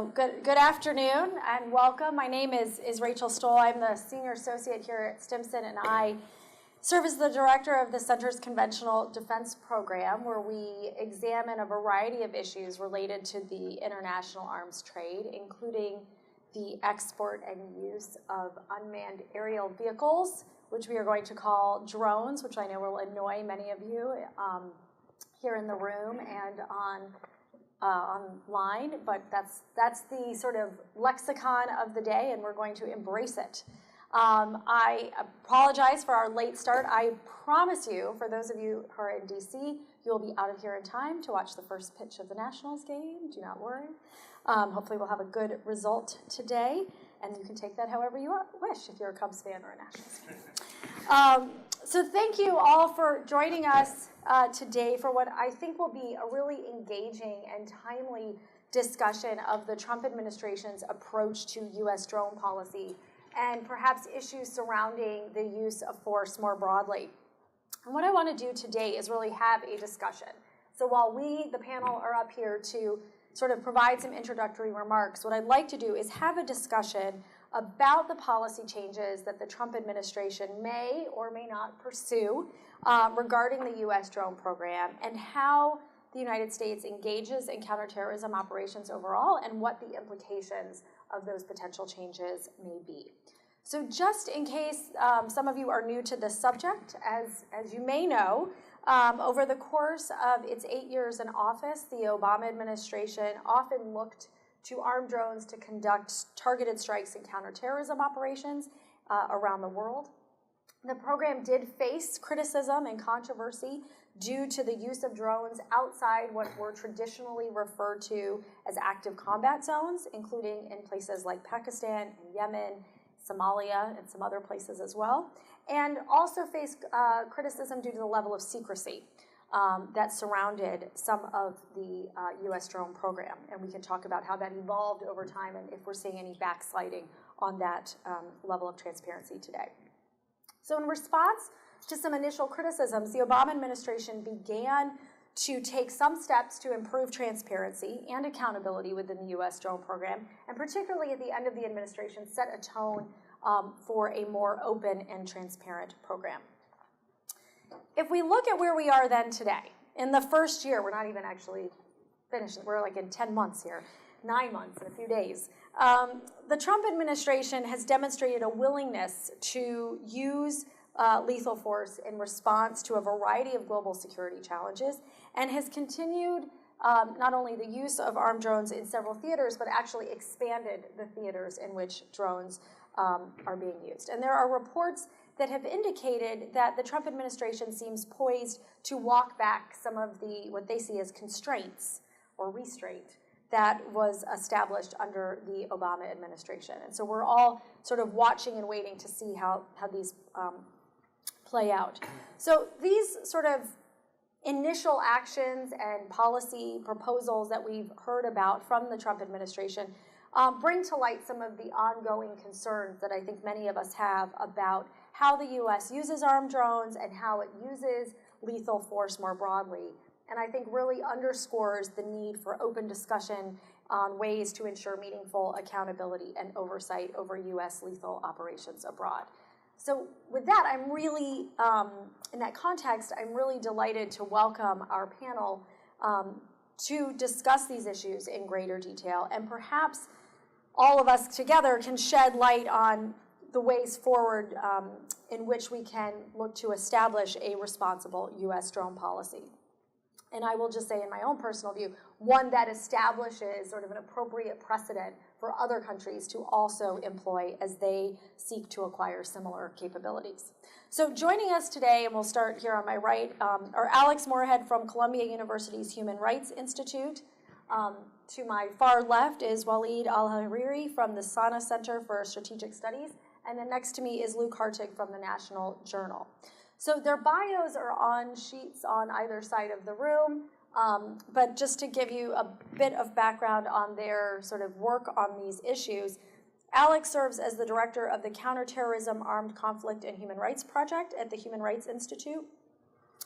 Good afternoon and welcome. My name is Rachel Stohl. I'm the Senior Associate here at Stimson, and I serve as the Director of the Center's Conventional Defense Program, where we examine a variety of issues related to the international arms trade, including the export and use of unmanned aerial vehicles, which we are going to call drones, which I know will annoy many of you here in the room and online, but that's the sort of lexicon of the day, and we're going to embrace it. I apologize for our late start. I promise you, for those of you who are in DC, you'll be out of here in time to watch the first pitch of the Nationals game. Do not worry. Hopefully we'll have a good result today, and you can take that however you wish if you're a Cubs fan or a Nationals fan. So thank you all for joining us today for what I think will be a really engaging and timely discussion of the Trump administration's approach to U.S. drone policy and perhaps issues surrounding the use of force more broadly. And what I want to do today is really have a discussion. So while we, the panel, are up here to sort of provide some introductory remarks, what I'd like to do is have a discussion about the policy changes that the Trump administration may or may not pursue regarding the U.S. drone program and how the United States engages in counterterrorism operations overall and what the implications of those potential changes may be. So just in case some of you are new to this subject, as you may know, over the course of its 8 years in office, the Obama administration often looked to armed drones to conduct targeted strikes and counterterrorism operations around the world. The program did face criticism and controversy due to the use of drones outside what were traditionally referred to as active combat zones, including in places like Pakistan and Yemen, Somalia, and some other places as well, and also faced criticism due to the level of secrecy that surrounded some of the U.S. drone program. And we can talk about how that evolved over time and if we're seeing any backsliding on that level of transparency today. So in response to some initial criticisms, the Obama administration began to take some steps to improve transparency and accountability within the U.S. drone program, and particularly at the end of the administration set a tone for a more open and transparent program. If we look at where we are then today, in the first year, we're not even actually finished, we're like in 10 months here, 9 months in a few days. The Trump administration has demonstrated a willingness to use lethal force in response to a variety of global security challenges and has continued not only the use of armed drones in several theaters, but actually expanded the theaters in which drones are being used. And there are reports that have indicated that the Trump administration seems poised to walk back some of the what they see as constraints or restraint that was established under the Obama administration. And so we're all sort of watching and waiting to see how these play out. So these sort of initial actions and policy proposals that we've heard about from the Trump administration bring to light some of the ongoing concerns that I think many of us have about how the U.S. uses armed drones and how it uses lethal force more broadly. And I think really underscores the need for open discussion on ways to ensure meaningful accountability and oversight over U.S. lethal operations abroad. So with that, I'm really, in that context, I'm really delighted to welcome our panel to discuss these issues in greater detail, and perhaps all of us together can shed light on the ways forward in which we can look to establish a responsible U.S. drone policy. And I will just say in my own personal view, one that establishes sort of an appropriate precedent for other countries to also employ as they seek to acquire similar capabilities. So joining us today, and we'll start here on my right, are Alex Moorehead from Columbia University's Human Rights Institute. To my far left is Waleed Alharari from the Sana Center for Strategic Studies. And then next to me is Luke Hartig from the National Journal. So their bios are on sheets on either side of the room, but just to give you a bit of background on their sort of work on these issues, Alex serves as the director of the Counterterrorism, Armed Conflict, and Human Rights Project at the Human Rights Institute.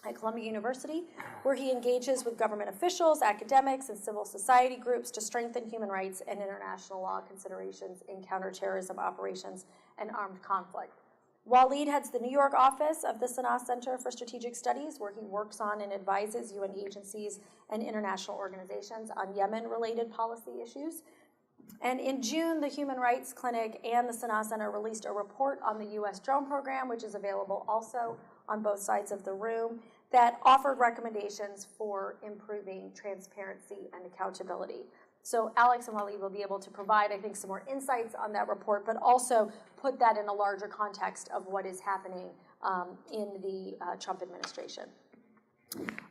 at Columbia University, where he engages with government officials, academics, and civil society groups to strengthen human rights and international law considerations in counterterrorism operations and armed conflict. Waleed heads the New York office of the Sanaa Center for Strategic Studies, where he works on and advises UN agencies and international organizations on Yemen-related policy issues. And in June, the Human Rights Clinic and the Sanaa Center released a report on the U.S. drone program, which is available also on both sides of the room, that offered recommendations for improving transparency and accountability. So Alex and Waleed will be able to provide, I think, some more insights on that report, but also put that in a larger context of what is happening in the Trump administration.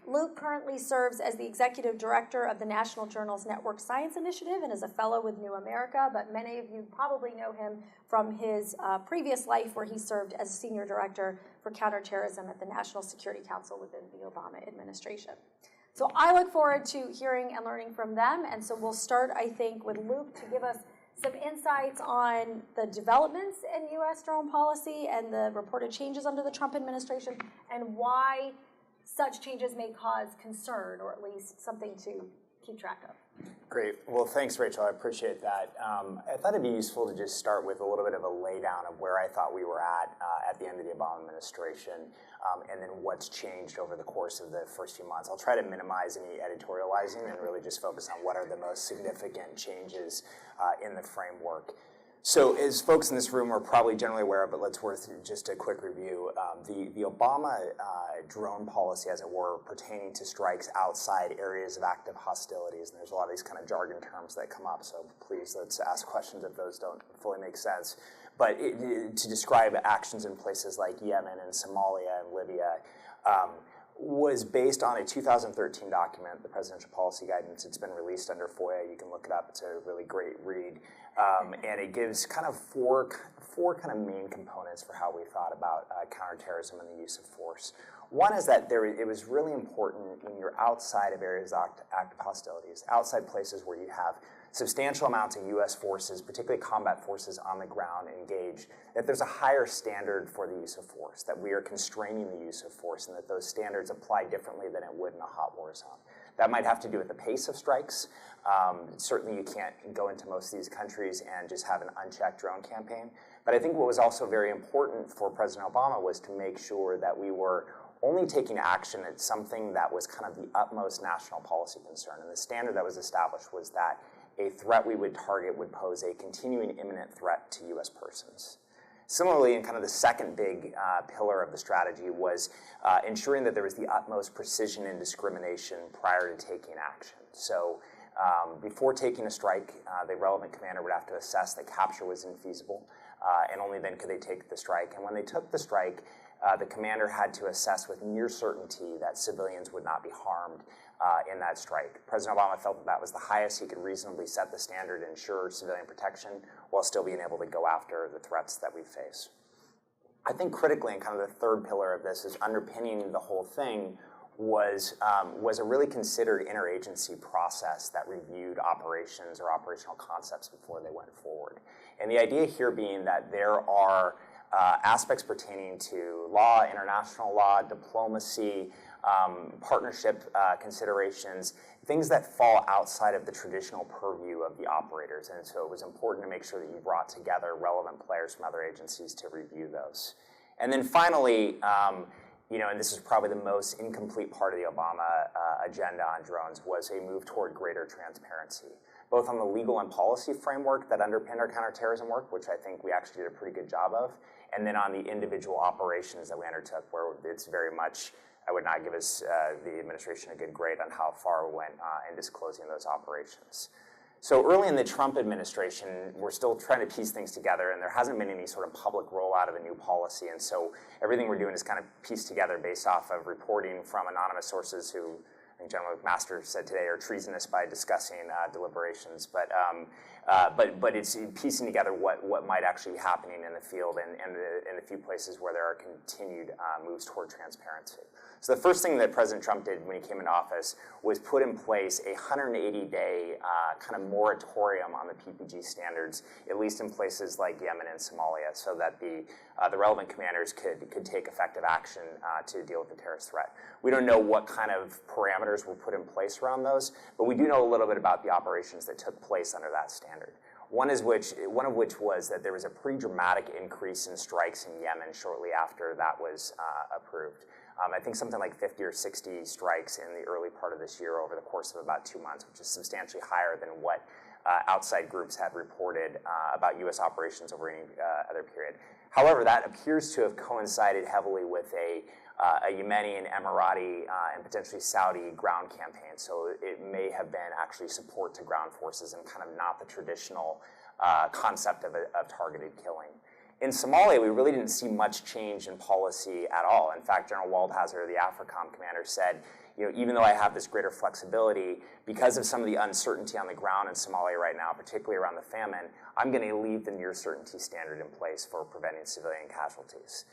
Luke currently serves as the executive director of the National Journal's Network Science Initiative and is a fellow with New America, but many of you probably know him from his previous life where he served as senior director for counterterrorism at the National Security Council within the Obama administration. So I look forward to hearing and learning from them, and so we'll start, I think, with Luke to give us some insights on the developments in U.S. drone policy and the reported changes under the Trump administration and why such changes may cause concern, or at least something to keep track of. Great. Well, thanks, Rachel. I appreciate that. I thought it'd be useful to just start with a little bit of a laydown of where I thought we were at the end of the Obama administration, and then what's changed over the course of the first few months. I'll try to minimize any editorializing and really just focus on what are the most significant changes in the framework. So as folks in this room are probably generally aware of, but let's worth just a quick review, the Obama drone policy, as it were, pertaining to strikes outside areas of active hostilities, and there's a lot of these kind of jargon terms that come up, so please let's ask questions if those don't fully make sense. But to describe actions in places like Yemen and Somalia and Libya, was based on a 2013 document, the Presidential Policy Guidance. It's been released under FOIA. You can look it up. It's a really great read. And it gives kind of four kind of main components for how we thought about counterterrorism and the use of force. One is that it was really important when you're outside of areas of active hostilities, outside places where you have substantial amounts of U.S. forces, particularly combat forces on the ground engaged, that there's a higher standard for the use of force, that we are constraining the use of force, and that those standards apply differently than it would in a hot war zone. That might have to do with the pace of strikes. Certainly you can't go into most of these countries and just have an unchecked drone campaign. But I think what was also very important for President Obama was to make sure that we were only taking action at something that was kind of the utmost national policy concern. And the standard that was established was that a threat we would target would pose a continuing imminent threat to U.S. persons. Similarly, in kind of the second big pillar of the strategy was ensuring that there was the utmost precision and discrimination prior to taking action. So before taking a strike, the relevant commander would have to assess that capture was infeasible, and only then could they take the strike. And when they took the strike, the commander had to assess with near certainty that civilians would not be harmed in that strike. President Obama felt that that was the highest he could reasonably set the standard to ensure civilian protection while still being able to go after the threats that we face. I think critically, and kind of the third pillar of this is underpinning the whole thing was a really considered interagency process that reviewed operations or operational concepts before they went forward. And the idea here being that there are aspects pertaining to law, international law, diplomacy, partnership considerations, things that fall outside of the traditional purview of the operators. And so it was important to make sure that you brought together relevant players from other agencies to review those. And then finally, and this is probably the most incomplete part of the Obama agenda on drones, was a move toward greater transparency, both on the legal and policy framework that underpinned our counterterrorism work, which I think we actually did a pretty good job of, and then on the individual operations that we undertook, where it's very much, I would not give the administration a good grade on how far we went in disclosing those operations. So early in the Trump administration, we're still trying to piece things together, and there hasn't been any sort of public rollout of a new policy, and so everything we're doing is kind of pieced together based off of reporting from anonymous sources who, I think General McMaster said today, are treasonous by discussing deliberations. But but it's piecing together what might actually be happening in the field and in the few places where there are continued moves toward transparency. So the first thing that President Trump did when he came into office was put in place a 180-day kind of moratorium on the PPG standards, at least in places like Yemen and Somalia, so that the relevant commanders could take effective action to deal with the terrorist threat. We don't know what kind of parameters were put in place around those, but we do know a little bit about the operations that took place under that standard. One of which was that there was a pretty dramatic increase in strikes in Yemen shortly after that was approved. I think something like 50 or 60 strikes in the early part of this year over the course of about 2 months, which is substantially higher than what outside groups had reported about U.S. operations over any other period. However, that appears to have coincided heavily with a Yemeni and Emirati and potentially Saudi ground campaign. So it may have been actually support to ground forces and kind of not the traditional concept of targeted killing. In Somalia, we really didn't see much change in policy at all. In fact, General Waldhauser, the AFRICOM commander, said, even though I have this greater flexibility, because of some of the uncertainty on the ground in Somalia right now, particularly around the famine, I'm going to leave the near certainty standard in place for preventing civilian casualties.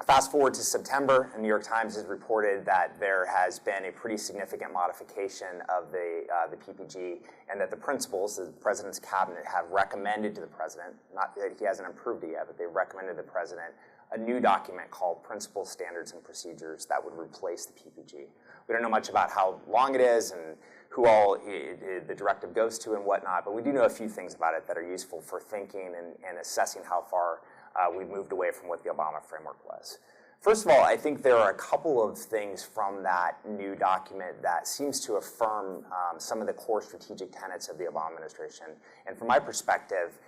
Fast forward to September, the New York Times has reported that there has been a pretty significant modification of the PPG, and that the principals, the president's cabinet, have recommended to the president, not that he hasn't approved it yet, but they've recommended to the president a new document called Principles, Standards, and Procedures that would replace the PPG. We don't know much about how long it is and who all the directive goes to and whatnot, but we do know a few things about it that are useful for thinking and assessing how far we've moved away from what the Obama framework was. First of all, I think there are a couple of things from that new document that seems to affirm some of the core strategic tenets of the Obama administration, and from my perspective,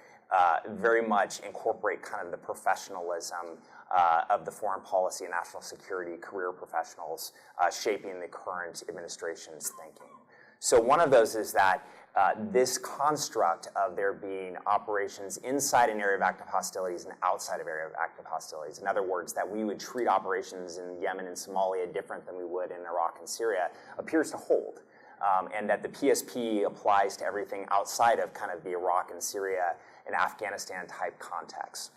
very much incorporate kind of the professionalism of the foreign policy and national security career professionals shaping the current administration's thinking. So one of those is that this construct of there being operations inside an area of active hostilities and outside of area of active hostilities, in other words, that we would treat operations in Yemen and Somalia different than we would in Iraq and Syria, appears to hold. And that the PSP applies to everything outside of kind of the Iraq and Syria and Afghanistan type context.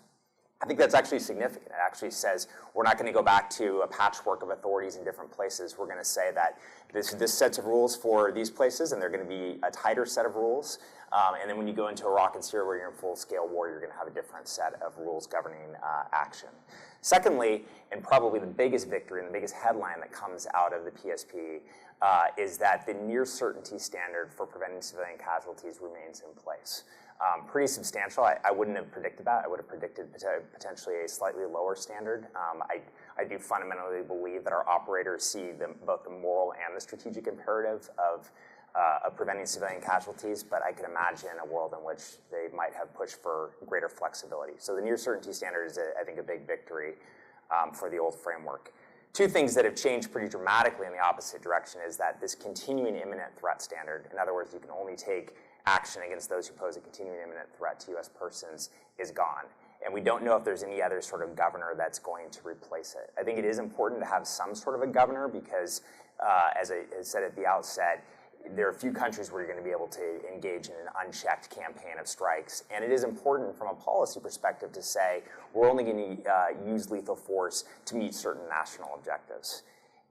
I think that's actually significant. It actually says we're not going to go back to a patchwork of authorities in different places. We're going to say that this sets of rules for these places, and they're going to be a tighter set of rules. And then when you go into Iraq and Syria where you're in full-scale war, you're going to have a different set of rules governing action. Secondly, and probably the biggest victory and the biggest headline that comes out of the PSP is that the near certainty standard for preventing civilian casualties remains in place. Pretty substantial. I wouldn't have predicted that. I would have predicted potentially a slightly lower standard. I do fundamentally believe that our operators see both the moral and the strategic imperative of preventing civilian casualties, but I could imagine a world in which they might have pushed for greater flexibility. So the near certainty standard is, I think, a big victory for the old framework. Two things that have changed pretty dramatically in the opposite direction is that this continuing imminent threat standard, in other words, you can only take action against those who pose a continuing imminent threat to U.S. persons, is gone. And we don't know if there's any other sort of governor that's going to replace it. I think it is important to have some sort of a governor because, as I said at the outset, there are a few countries where you're going to be able to engage in an unchecked campaign of strikes. And it is important from a policy perspective to say we're only going to use lethal force to meet certain national objectives.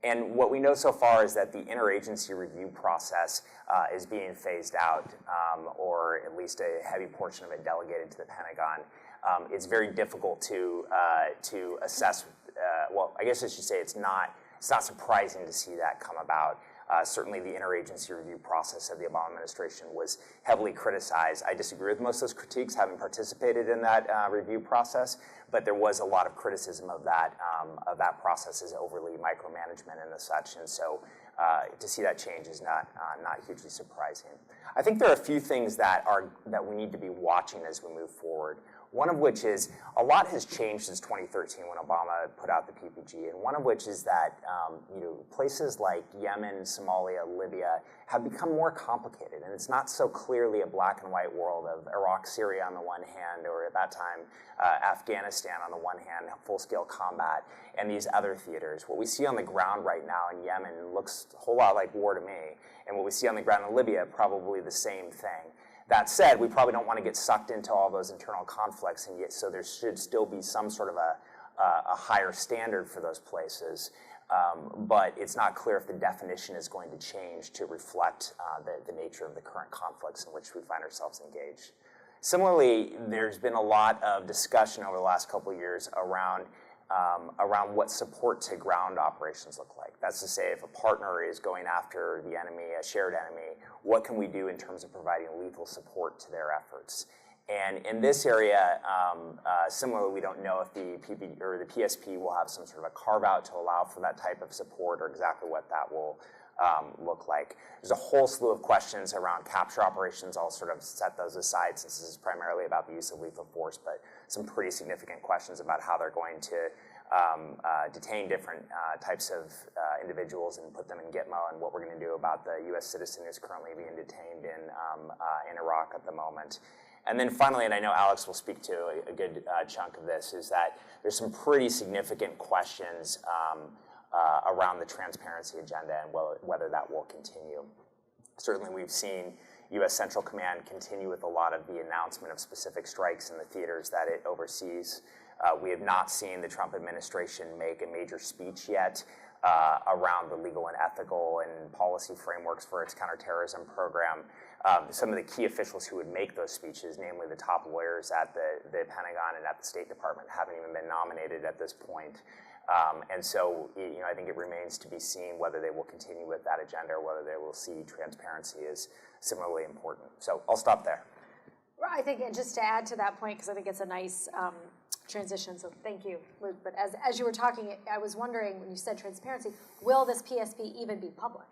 And what we know so far is that the interagency review process is being phased out, or at least a heavy portion of it delegated to the Pentagon. It's very difficult to assess. Well, I guess I should say it's not surprising to see that come about. Certainly the interagency review process of the Obama administration was heavily criticized. I disagree with most of those critiques, having participated in that review process, but there was a lot of criticism of that process as overly micromanagement and such, and so to see that change is not hugely surprising. I think there are a few things that we need to be watching as we move forward. One of which is a lot has changed since 2013 when Obama put out the PPG, and one of which is that places like Yemen, Somalia, Libya have become more complicated, and it's not so clearly a black and white world of Iraq, Syria on the one hand, or at that time Afghanistan on the one hand, full-scale combat, and these other theaters. What we see on the ground right now in Yemen looks a whole lot like war to me, and what we see on the ground in Libya, probably the same thing. That said, we probably don't want to get sucked into all those internal conflicts, and yet, so there should still be some sort of a higher standard for those places. But it's not clear if the definition is going to change to reflect the nature of the current conflicts in which we find ourselves engaged. Similarly, there's been a lot of discussion over the last couple of years around what support to ground operations look like. That's to say, if a partner is going after the enemy, a shared enemy, what can we do in terms of providing lethal support to their efforts? And in this area, similarly, we don't know if the PP or the PSP will have some sort of a carve-out to allow for that type of support, or exactly what that will look like. There's a whole slew of questions around capture operations. I'll sort of set those aside since this is primarily about the use of lethal force, but some pretty significant questions about how they're going to detain different types of individuals and put them in Gitmo, and what we're going to do about the U.S. citizen who's currently being detained in Iraq at the moment. And then finally, and I know Alex will speak to a good chunk of this, is that there's some pretty significant questions around the transparency agenda and whether that will continue. Certainly, we've seen U.S. Central Command continue with a lot of the announcement of specific strikes in the theaters that it oversees. We have not seen the Trump administration make a major speech yet around the legal and ethical and policy frameworks for its counterterrorism program. Some of the key officials who would make those speeches, namely the top lawyers at the Pentagon and at the State Department, haven't even been nominated at this point. And so, I think it remains to be seen whether they will continue with that agenda or whether they will see transparency as similarly important. So I'll stop there. I think, and just to add to that point, because I think it's a nice transition, so thank you, Luke. But as you were talking, I was wondering, when you said transparency, will this PSP even be public?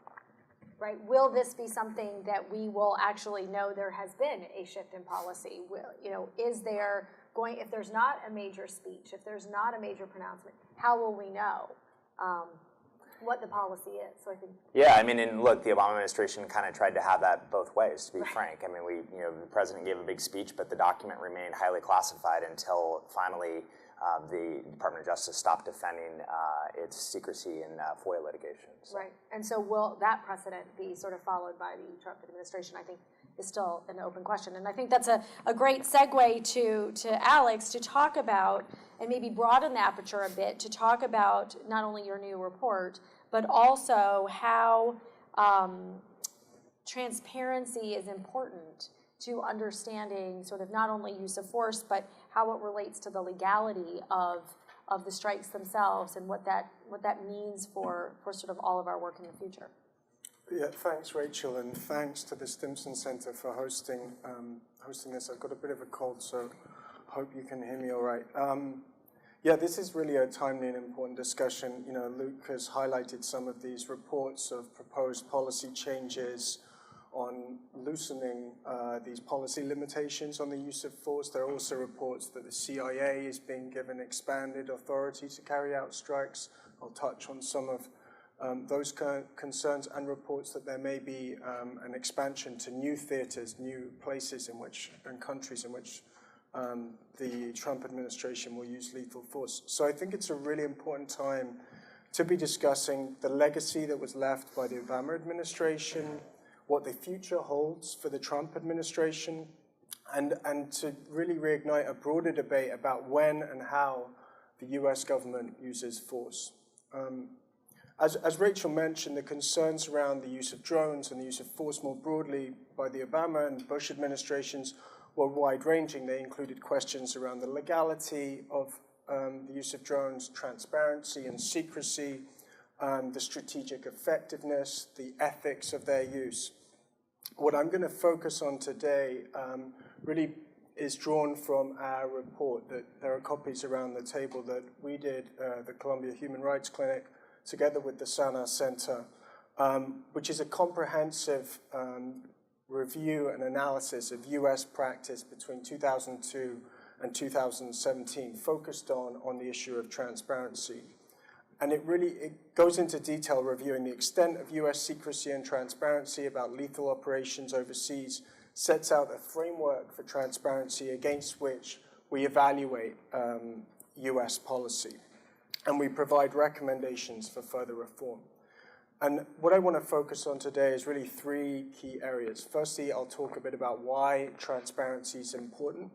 Right? Will this be something that we will actually know there has been a shift in policy? Is there going, if there's not a major speech, if there's not a major pronouncement, how will we know what the policy is? So I think. Yeah, and look, the Obama administration kind of tried to have that both ways, to be frank. The president gave a big speech, but the document remained highly classified until finally the Department of Justice stopped defending its secrecy in FOIA litigation. So. Right, and so will that precedent be sort of followed by the Trump administration? I think is still an open question. And I think that's a great segue to Alex to talk about, and maybe broaden the aperture a bit, to talk about not only your new report, but also how transparency is important to understanding sort of not only use of force, but how it relates to the legality of the strikes themselves, and what that means for sort of all of our work in the future. Yeah, thanks, Rachel, and thanks to the Stimson Center for hosting this. I've got a bit of a cold, so hope you can hear me all right. Yeah, this is really a timely and important discussion. Luke has highlighted some of these reports of proposed policy changes on loosening these policy limitations on the use of force. There are also reports that the CIA is being given expanded authority to carry out strikes. I'll touch on some of those concerns, and reports that there may be an expansion to new theaters, new places and countries in which the Trump administration will use lethal force. So I think it's a really important time to be discussing the legacy that was left by the Obama administration, what the future holds for the Trump administration, and to really reignite a broader debate about when and how the US government uses force. As Rachel mentioned, the concerns around the use of drones and the use of force more broadly by the Obama and Bush administrations were wide-ranging. They included questions around the legality of the use of drones, transparency and secrecy, the strategic effectiveness, the ethics of their use. What I'm going to focus on today really is drawn from our report. That there are copies around the table that we did, the Columbia Human Rights Clinic, together with the Sana Center, which is a comprehensive review and analysis of US practice between 2002 and 2017, focused on the issue of transparency. And it goes into detail reviewing the extent of US secrecy and transparency about lethal operations overseas, sets out a framework for transparency against which we evaluate US policy. And we provide recommendations for further reform. And what I want to focus on today is really three key areas. Firstly, I'll talk a bit about why transparency is important.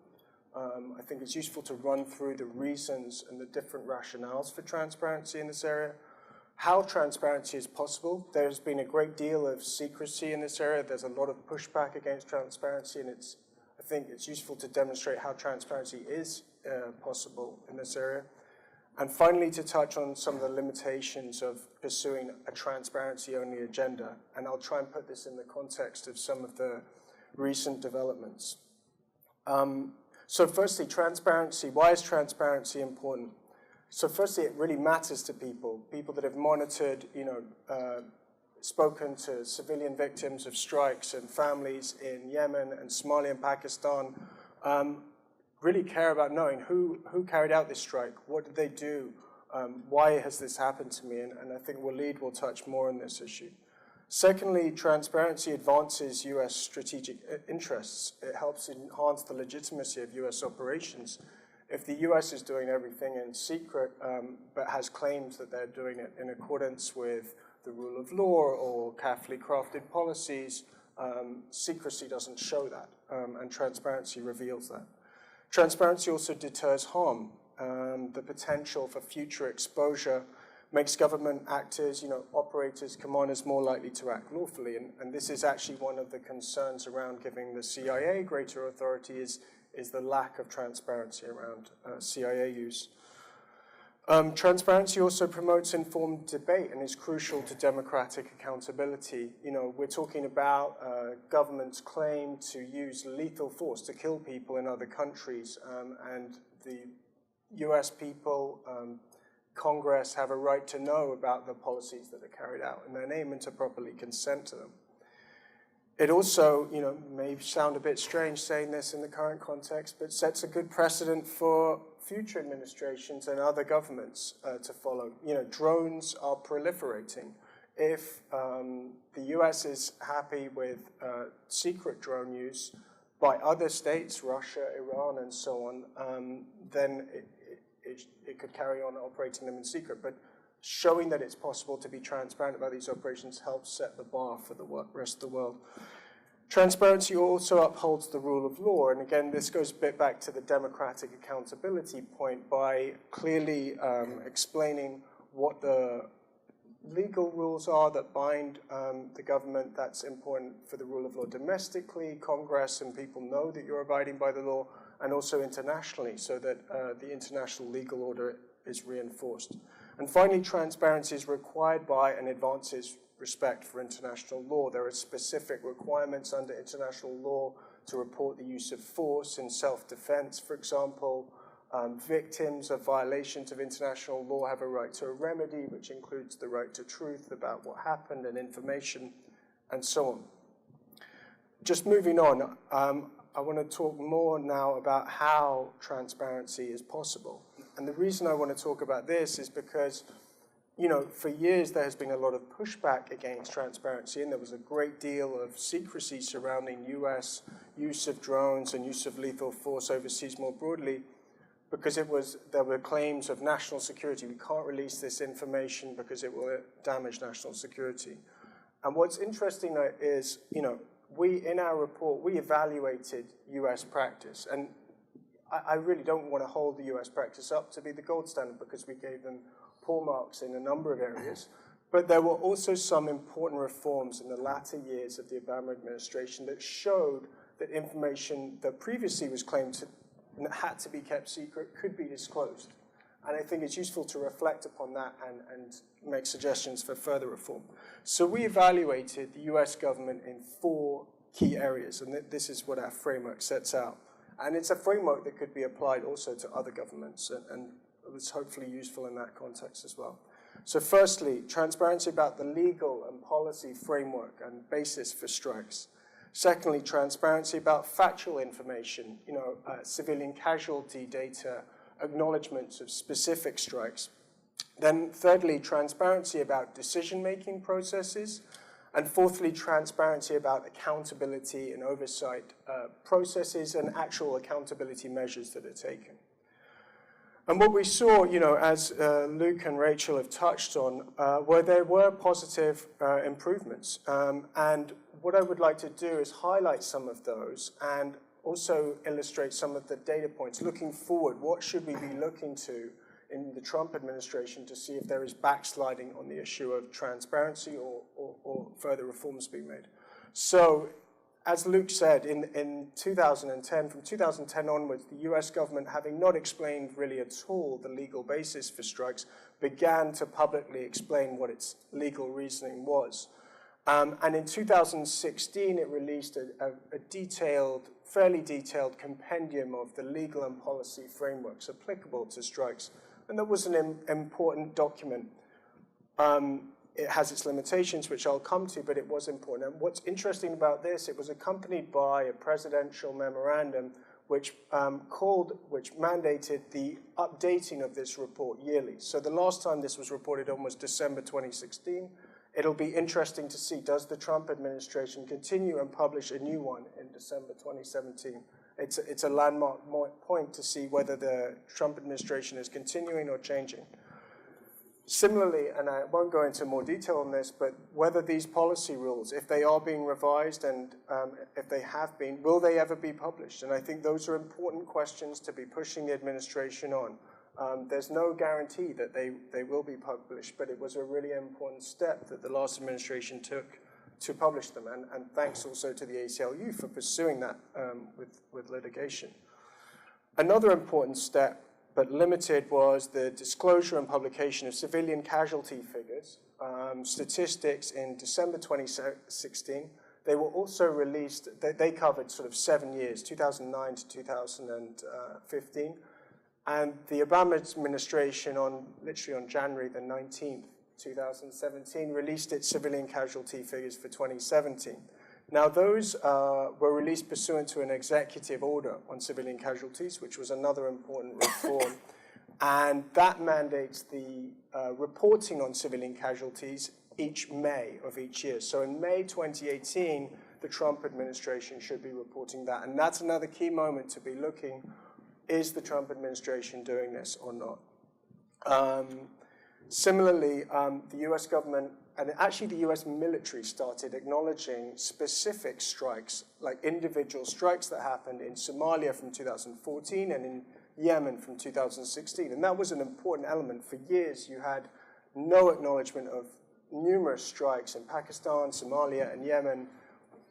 I think it's useful to run through the reasons and the different rationales for transparency in this area. How transparency is possible. There's been a great deal of secrecy in this area. There's a lot of pushback against transparency, and I think it's useful to demonstrate how transparency is possible in this area. And finally, to touch on some of the limitations of pursuing a transparency-only agenda. And I'll try and put this in the context of some of the recent developments. So firstly, transparency. Why is transparency important? So firstly, it really matters to people that have monitored, spoken to civilian victims of strikes and families in Yemen and Somalia and Pakistan, really care about knowing who carried out this strike, what did they do, why has this happened to me, and I think Waleed will touch more on this issue. Secondly, transparency advances U.S. strategic interests. It helps enhance the legitimacy of U.S. operations. If the U.S. is doing everything in secret, but has claims that they're doing it in accordance with the rule of law or carefully crafted policies, secrecy doesn't show that, and transparency reveals that. Transparency also deters harm. The potential for future exposure makes government actors, operators, commanders more likely to act lawfully. And this is actually one of the concerns around giving the CIA greater authority is the lack of transparency around CIA use. Transparency also promotes informed debate and is crucial to democratic accountability. We're talking about government's claim to use lethal force to kill people in other countries, and the US people, Congress have a right to know about the policies that are carried out in their name and to properly consent to them. It also, may sound a bit strange saying this in the current context, but sets a good precedent for future administrations and other governments to follow. Drones are proliferating. If the US is happy with secret drone use by other states, Russia, Iran, and so on, then it could carry on operating them in secret. But showing that it's possible to be transparent about these operations helps set the bar for the rest of the world. Transparency also upholds the rule of law, and again, this goes a bit back to the democratic accountability point by clearly explaining what the legal rules are that bind the government. That's important for the rule of law domestically. Congress and people know that you're abiding by the law, and also internationally, so that the international legal order is reinforced. And finally, transparency is required by and advances respect for international law. There are specific requirements under international law to report the use of force in self-defense, for example. Victims of violations of international law have a right to a remedy, which includes the right to truth about what happened and information, and so on. Just moving on, I want to talk more now about how transparency is possible. And the reason I want to talk about this is because, for years there has been a lot of pushback against transparency, and there was a great deal of secrecy surrounding US use of drones and use of lethal force overseas more broadly, because there were claims of national security. We can't release this information because it will damage national security. And what's interesting is, in our report, we evaluated US practice, and I really don't want to hold the US practice up to be the gold standard because we gave them poor marks in a number of areas. But there were also some important reforms in the latter years of the Obama administration that showed that information that previously was claimed to had to be kept secret could be disclosed. And I think it's useful to reflect upon that and make suggestions for further reform. So we evaluated the US government in 4 key areas, and this is what our framework sets out. And it's a framework that could be applied also to other governments, and it was hopefully useful in that context as well. So firstly, transparency about the legal and policy framework and basis for strikes. Secondly, transparency about factual information, civilian casualty data, acknowledgements of specific strikes. Then thirdly, transparency about decision-making processes. And fourthly, transparency about accountability and oversight processes and actual accountability measures that are taken. And what we saw, as Luke and Rachel have touched on, there were positive improvements. And what I would like to do is highlight some of those and also illustrate some of the data points. Looking forward, what should we be looking to in the Trump administration to see if there is backsliding on the issue of transparency or further reforms being made? So, as Luke said, in 2010, from 2010 onwards, the US government, having not explained really at all the legal basis for strikes, began to publicly explain what its legal reasoning was. And in 2016, it released a detailed, fairly detailed compendium of the legal and policy frameworks applicable to strikes. And that was an important document. It has its limitations, which I'll come to, but it was important. And what's interesting about this, it was accompanied by a presidential memorandum which mandated the updating of this report yearly. So the last time this was reported on was December 2016. It'll be interesting to see, does the Trump administration continue and publish a new one in December 2017? It's a landmark point to see whether the Trump administration is continuing or changing. Similarly, and I won't go into more detail on this, but whether these policy rules, if they are being revised and if they have been, will they ever be published? And I think those are important questions to be pushing the administration on. There's no guarantee that they will be published, but it was a really important step that the last administration took to publish them. And thanks also to the ACLU for pursuing that with litigation. Another important step, but limited, was the disclosure and publication of civilian casualty figures, statistics in December 2016. They were also released, they covered sort of 7 years, 2009 to 2015. And the Obama administration, literally on January the 19th, 2017, released its civilian casualty figures for 2017. Now, those were released pursuant to an executive order on civilian casualties, which was another important reform. And that mandates the reporting on civilian casualties each May of each year. So in May 2018, the Trump administration should be reporting that. And that's another key moment to be looking, is the Trump administration doing this or not? Similarly, the US government, and actually the US military, started acknowledging specific strikes, like individual strikes that happened in Somalia from 2014 and in Yemen from 2016. And that was an important element. For years, you had no acknowledgement of numerous strikes in Pakistan, Somalia, and Yemen,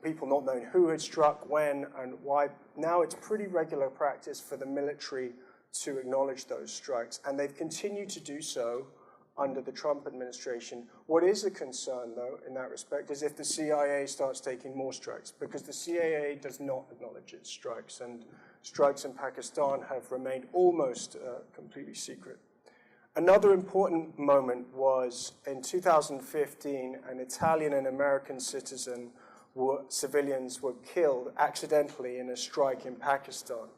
people not knowing who had struck, when, and why. Now it's pretty regular practice for the military to acknowledge those strikes, and they've continued to do so under the Trump administration. What is a concern, though, in that respect, is if the CIA starts taking more strikes, because the CIA does not acknowledge its strikes, and strikes in Pakistan have remained almost completely secret. Another important moment was in 2015, an Italian and American civilians were killed accidentally in a strike in Pakistan.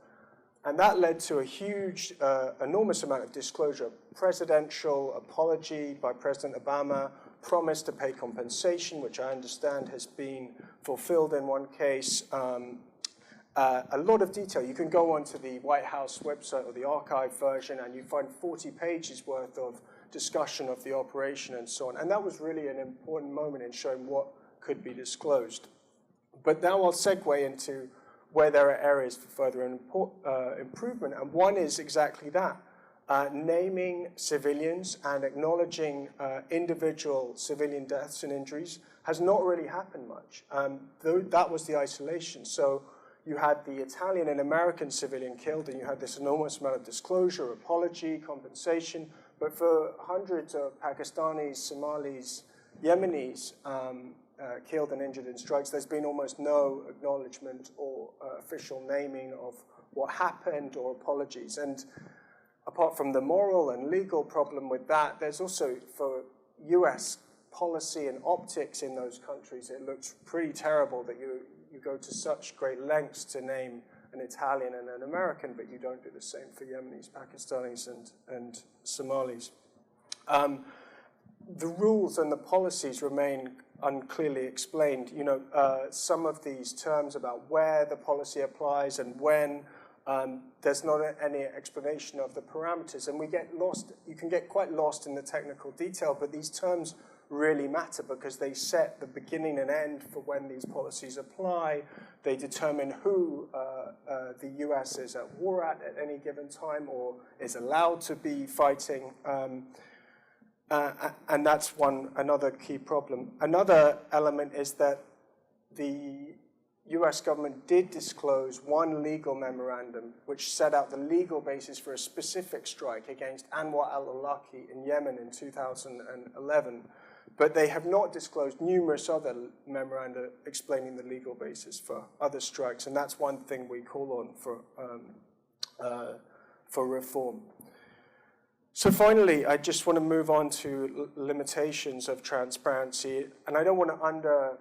And that led to a huge, enormous amount of disclosure. Presidential apology by President Obama, promise to pay compensation, which I understand has been fulfilled in one case. A lot of detail. You can go onto the White House website or the archive version, and you find 40 pages worth of discussion of the operation and so on. And that was really an important moment in showing what could be disclosed. But now I'll segue into where there are areas for further improvement, and one is exactly that. Naming civilians and acknowledging individual civilian deaths and injuries has not really happened much. That was the isolation. So you had the Italian and American civilian killed, and you had this enormous amount of disclosure, apology, compensation. But for hundreds of Pakistanis, Somalis, Yemenis killed and injured in strikes, there's been almost no acknowledgement or official naming of what happened or apologies. And apart from the moral and legal problem with that, there's also, for US policy and optics in those countries, it looks pretty terrible that you go to such great lengths to name an Italian and an American, but you don't do the same for Yemenis, Pakistanis, and Somalis. The rules and the policies remain unclearly explained. Some of these terms about where the policy applies and when there's not any explanation of the parameters, and we get lost. You can get quite lost in the technical detail, but these terms really matter because they set the beginning and end for when these policies apply. They determine who the US is at war at any given time or is allowed to be fighting. And that's another key problem. Another element is that the US government did disclose one legal memorandum which set out the legal basis for a specific strike against Anwar al-Awlaki in Yemen in 2011. But they have not disclosed numerous other memoranda explaining the legal basis for other strikes, and that's one thing we call on for reform. So finally, I just want to move on to limitations of transparency, and I don't want to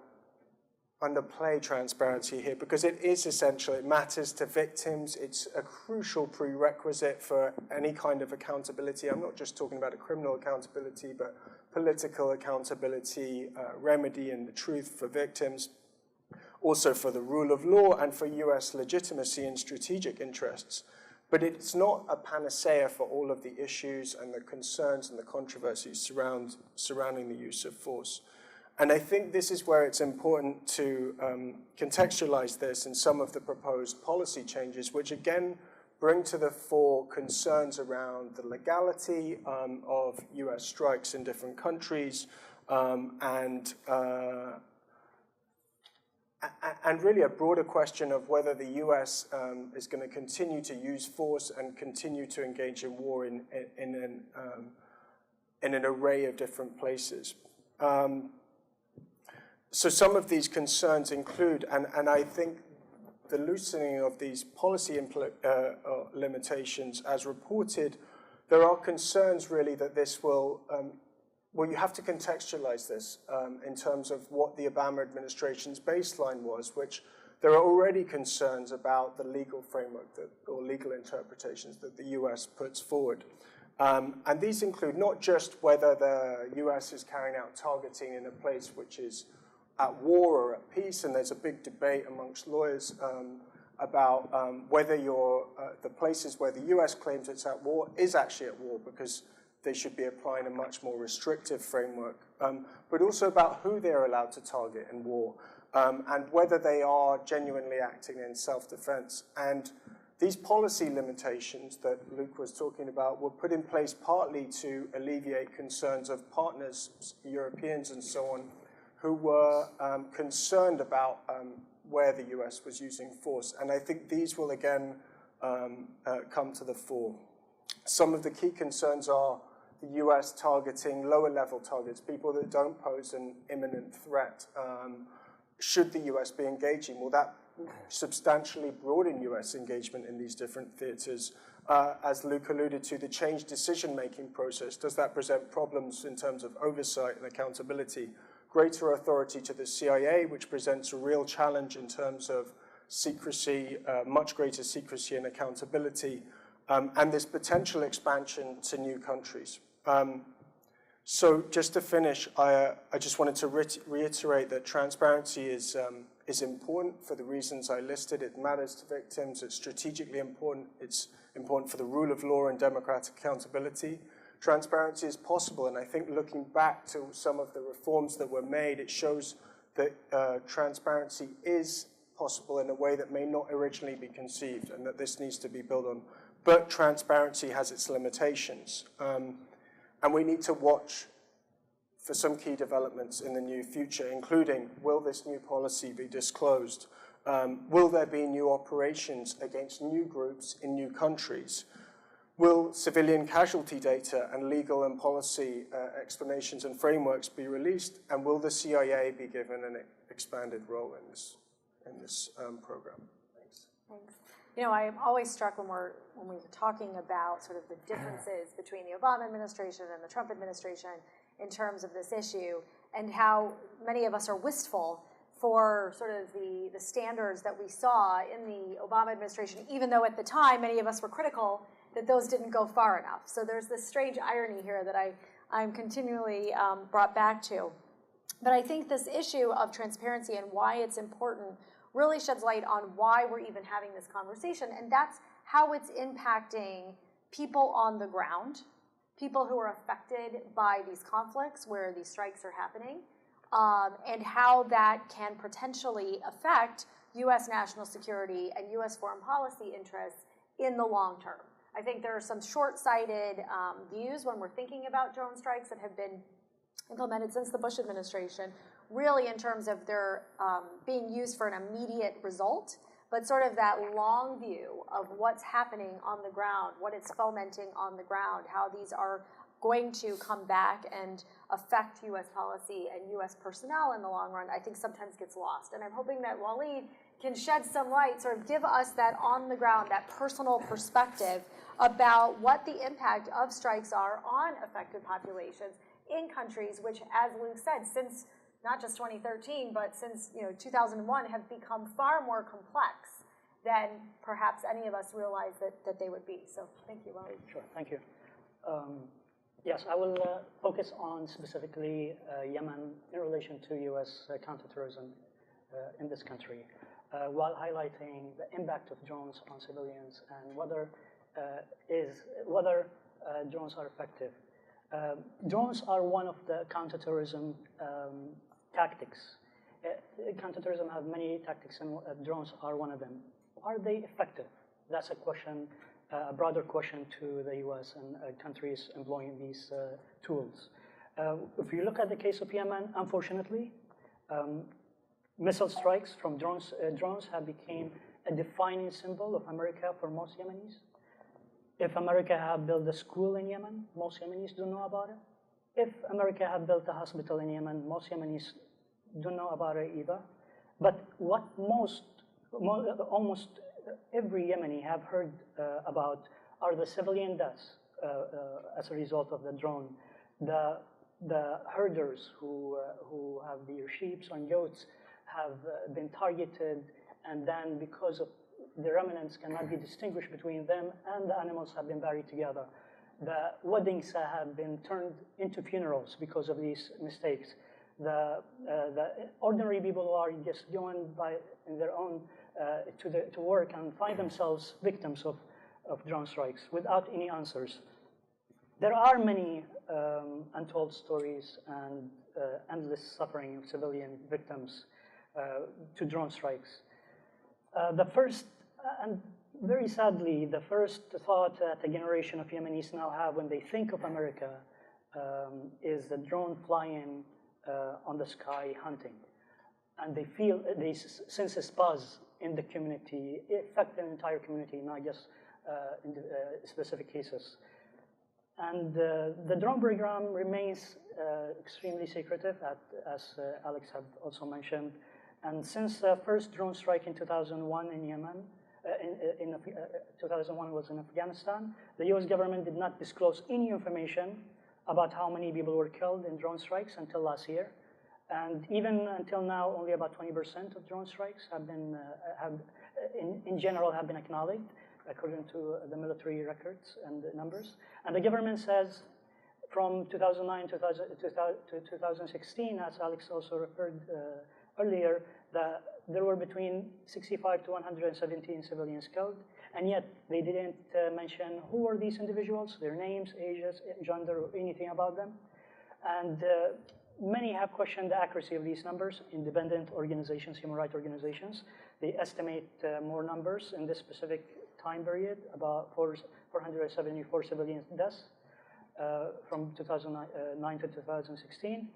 underplay transparency here because it is essential. It matters to victims. It's a crucial prerequisite for any kind of accountability. I'm not just talking about a criminal accountability, but political accountability, remedy and the truth for victims, also for the rule of law and for US legitimacy and strategic interests. But it's not a panacea for all of the issues and the concerns and the controversies surrounding the use of force. And I think this is where it's important to contextualize this in some of the proposed policy changes, which again bring to the fore concerns around the legality of US strikes in different countries and really a broader question of whether the US is going to continue to use force and continue to engage in war in an array of different places. So some of these concerns include, and I think the loosening of these policy limitations as reported, there are concerns really that this will, well, you have to contextualize this in terms of what the Obama administration's baseline was, which there are already concerns about the legal framework or legal interpretations that the US puts forward. And these include not just whether the US is carrying out targeting in a place which is at war or at peace, and there's a big debate amongst lawyers about whether the places where the US claims it's at war is actually at war, because they should be applying a much more restrictive framework, but also about who they're allowed to target in war, and whether they are genuinely acting in self-defense. And these policy limitations that Luke was talking about were put in place partly to alleviate concerns of partners, Europeans and so on, who were concerned about where the US was using force. And I think these will again come to the fore. Some of the key concerns are the US targeting lower level targets, people that don't pose an imminent threat. Should the US be engaging? Will that substantially broaden US engagement in these different theaters? As Luke alluded to, the change decision-making process, does that present problems in terms of oversight and accountability? Greater authority to the CIA, which presents a real challenge in terms of secrecy, much greater secrecy and accountability, and this potential expansion to new countries. So just to finish, I just wanted to reiterate that transparency is important for the reasons I listed. It matters to victims. It's strategically important. It's important for the rule of law and democratic accountability. Transparency is possible, and I think looking back to some of the reforms that were made, it shows that transparency is possible in a way that may not originally be conceived, and that this needs to be built on. But transparency has its limitations, and we need to watch for some key developments in the near future, including, will this new policy be disclosed? Will there be new operations against new groups in new countries? Will civilian casualty data and legal and policy explanations and frameworks be released? And will the CIA be given an expanded role in this program? Thanks. Thanks. You know, I'm always struck when we're talking about sort of the differences between the Obama administration and the Trump administration in terms of this issue, and how many of us are wistful for sort of the standards that we saw in the Obama administration, even though at the time many of us were critical that those didn't go far enough. So there's this strange irony here that I'm continually brought back to. But I think this issue of transparency and why it's important really sheds light on why we're even having this conversation, and that's how it's impacting people on the ground, people who are affected by these conflicts where these strikes are happening, and how that can potentially affect U.S. national security and U.S. foreign policy interests in the long term. I think there are some short-sighted views when we're thinking about drone strikes that have been implemented since the Bush administration, really in terms of their being used for an immediate result, but sort of that long view of what's happening on the ground, what it's fomenting on the ground, how these are going to come back and affect U.S. policy and U.S. personnel in the long run, I think sometimes gets lost. And I'm hoping that Waleed can shed some light, sort of give us that on the ground, that personal perspective about what the impact of strikes are on affected populations in countries which, as Luke said, since not just 2013, but since 2001, have become far more complex than perhaps any of us realized that they would be. So thank you, Waleed. Sure, thank you. Yes, I will focus on specifically Yemen in relation to U.S. Counterterrorism in this country, while highlighting the impact of drones on civilians and whether drones are effective. Drones are one of the counterterrorism tactics. Counterterrorism have many tactics, and drones are one of them. Are they effective? That's a question, a broader question to the U.S. and countries employing these tools. If you look at the case of Yemen, unfortunately, missile strikes from drones have become a defining symbol of America for most Yemenis. If America had built a school in Yemen, most Yemenis don't know about it. If America had built a hospital in Yemen, most Yemenis don't know about it either. But what almost every Yemeni have heard about are the civilian deaths as a result of the drone. The herders who have their sheep on goats have been targeted, and then because of the remnants cannot be distinguished between them, and the animals have been buried together. The weddings have been turned into funerals because of these mistakes. The ordinary people who are just going by in their own to work and find themselves victims of drone strikes without any answers. There are many untold stories and endless suffering of civilian victims to drone strikes. The first, and very sadly, the first thought that a generation of Yemenis now have when they think of America is the drone flying on the sky hunting. And they sense this buzz in the community, it affects the entire community, not just in specific cases. And the drone program remains extremely secretive, as Alex had also mentioned. And since the first drone strike in 2001 in Yemen, 2001 was in Afghanistan, the US government did not disclose any information about how many people were killed in drone strikes until last year. And even until now, only about 20% of drone strikes have been, in general, have been acknowledged, according to the military records and the numbers. And the government says from 2009 to 2016, as Alex also referred earlier, that there were between 65 to 117 civilians killed, and yet they didn't mention who were these individuals, their names, ages, gender, or anything about them. And many have questioned the accuracy of these numbers. Independent organizations, human rights organizations, they estimate more numbers in this specific time period, about 474 civilian deaths from 2009 to 2016.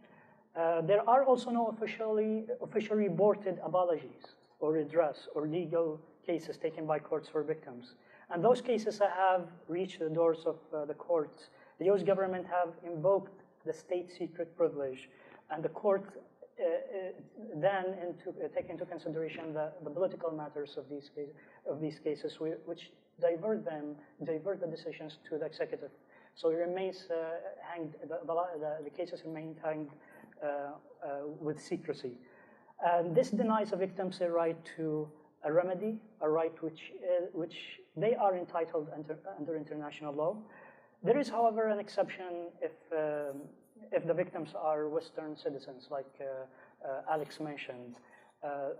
There are also no officially reported apologies or redress or legal cases taken by courts for victims. And those cases have reached the doors of the courts. The US government have invoked the state secret privilege, and the court then take into consideration the political matters of these cases, which divert the decisions to the executive. So it remains hanged. The cases remain hanged with secrecy. And this denies the victims a right to a remedy, a right which they are entitled under international law. There is, however, an exception if the victims are Western citizens, like Alex mentioned.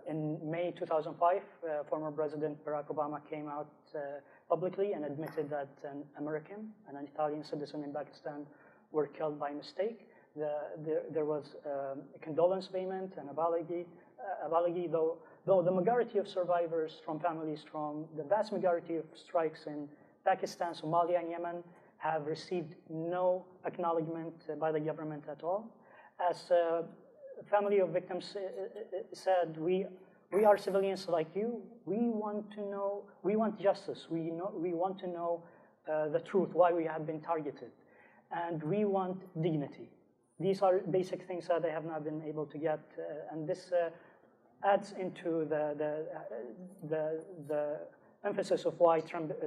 In May 2005, former President Barack Obama came out publicly and admitted that an American and an Italian citizen in Pakistan were killed by mistake. There was a condolence payment and apology, though the majority of survivors from families from the vast majority of strikes in Pakistan, Somalia, and Yemen have received no acknowledgement by the government at all. As family of victims said, we are civilians like you. We want to know, we want justice. We want to know the truth, why we have been targeted. And we want dignity. These are basic things that they have not been able to get. And this adds into the emphasis of why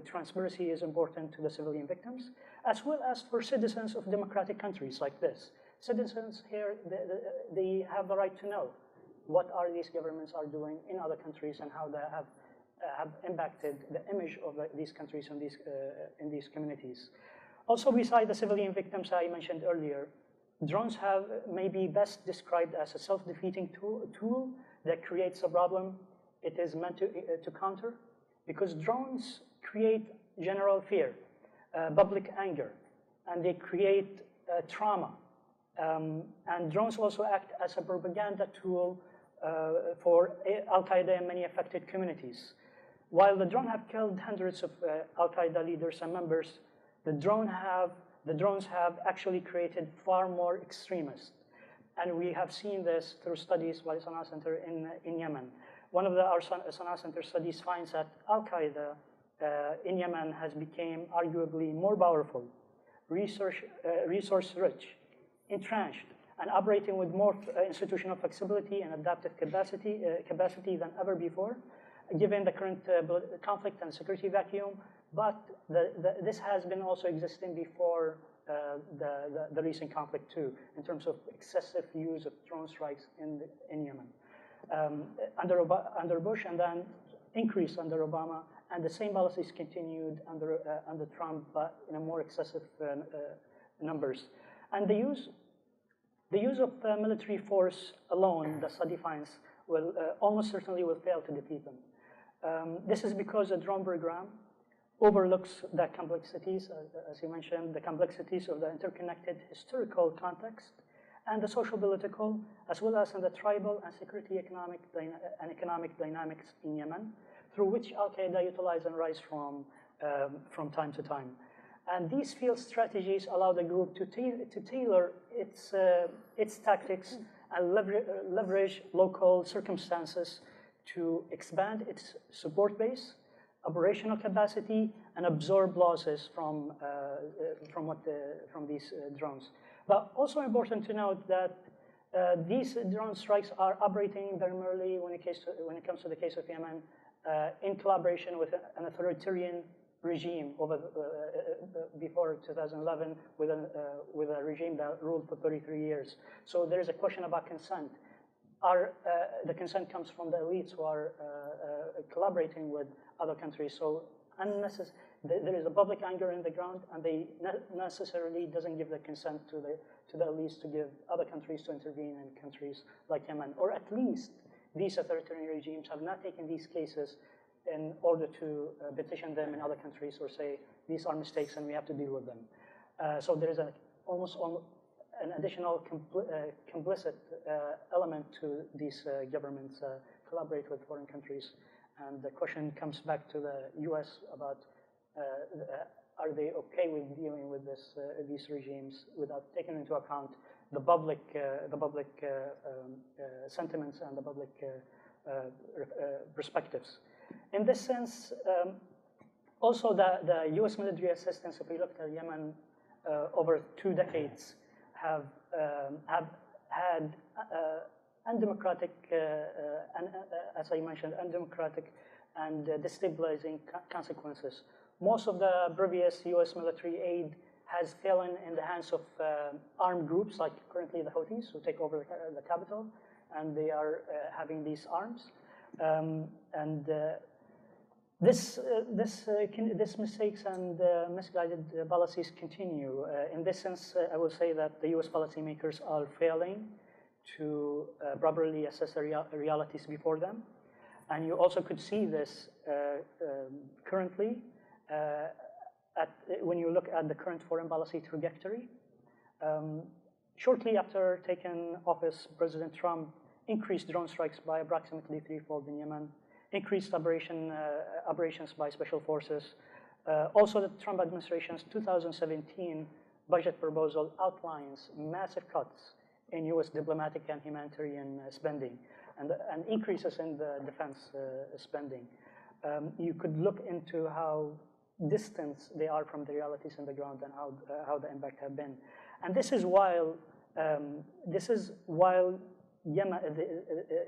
transparency is important to the civilian victims, as well as for citizens of democratic countries like this. Citizens here, they have the right to know what are these governments are doing in other countries and how they have impacted the image of these countries and in these communities. Also, beside the civilian victims I mentioned earlier, drones have maybe best described as a self-defeating tool that creates a problem it is meant to counter, because drones create general fear, public anger, and they create trauma. And drones also act as a propaganda tool for Al-Qaeda in many affected communities. While the drone have killed hundreds of Al-Qaeda leaders and members, the drones have actually created far more extremists. And we have seen this through studies by Sana'a Center in Yemen. One of our Sana'a Center studies finds that Al-Qaeda in Yemen has become arguably more powerful, resource-rich, entrenched, and operating with more institutional flexibility and adaptive capacity than ever before, given the current conflict and security vacuum. But this has been also existing before the recent conflict too, in terms of excessive use of drone strikes in Yemen. Under Bush, and then increased under Obama, and the same policies continued under Trump, but in a more excessive numbers. And the use of military force alone, the study finds, will almost certainly will fail to defeat them. This is because the drone program overlooks the complexities, as you mentioned, the complexities of the interconnected historical context and the social political, as well as in the tribal and security economic dynamics in Yemen, through which Al-Qaeda utilize and rise from time to time. And these field strategies allow the group to tailor its tactics and leverage local circumstances to expand its support base, operational capacity, and absorb losses from these drones. But also important to note that these drone strikes are operating primarily when it comes to the case of Yemen in collaboration with an authoritarian regime over before 2011 with a regime that ruled for 33 years. So there is a question about consent. The consent comes from the elites who are collaborating with other countries. So there is a public anger in the ground, and they necessarily doesn't give the consent to the elites to give other countries to intervene in countries like Yemen, or at least these authoritarian regimes have not taken these cases in order to petition them in other countries or say these are mistakes and we have to deal with them. So there is almost an additional complicit element to these governments collaborate with foreign countries. And the question comes back to the U.S. about are they okay with dealing with these regimes without taking into account the public sentiments and the public perspectives. In this sense, also the U.S. military assistance, if we look at Yemen over 2 decades, have had undemocratic, and as I mentioned, undemocratic and destabilizing consequences. Most of the previous U.S. military aid has fallen in the hands of armed groups, like currently the Houthis, who take over the capital, and they are having these arms. This mistakes and misguided policies continue. In this sense, I will say that the U.S. policymakers are failing to properly assess the realities before them. And you also could see this currently when you look at the current foreign policy trajectory. Shortly after taking office, President Trump increased drone strikes by approximately threefold in Yemen, increased operations by special forces. Also, the Trump administration's 2017 budget proposal outlines massive cuts in U.S. diplomatic and humanitarian spending and increases in the defense spending. You could look into how distant they are from the realities on the ground and how the impact have been. And this is while Yemen,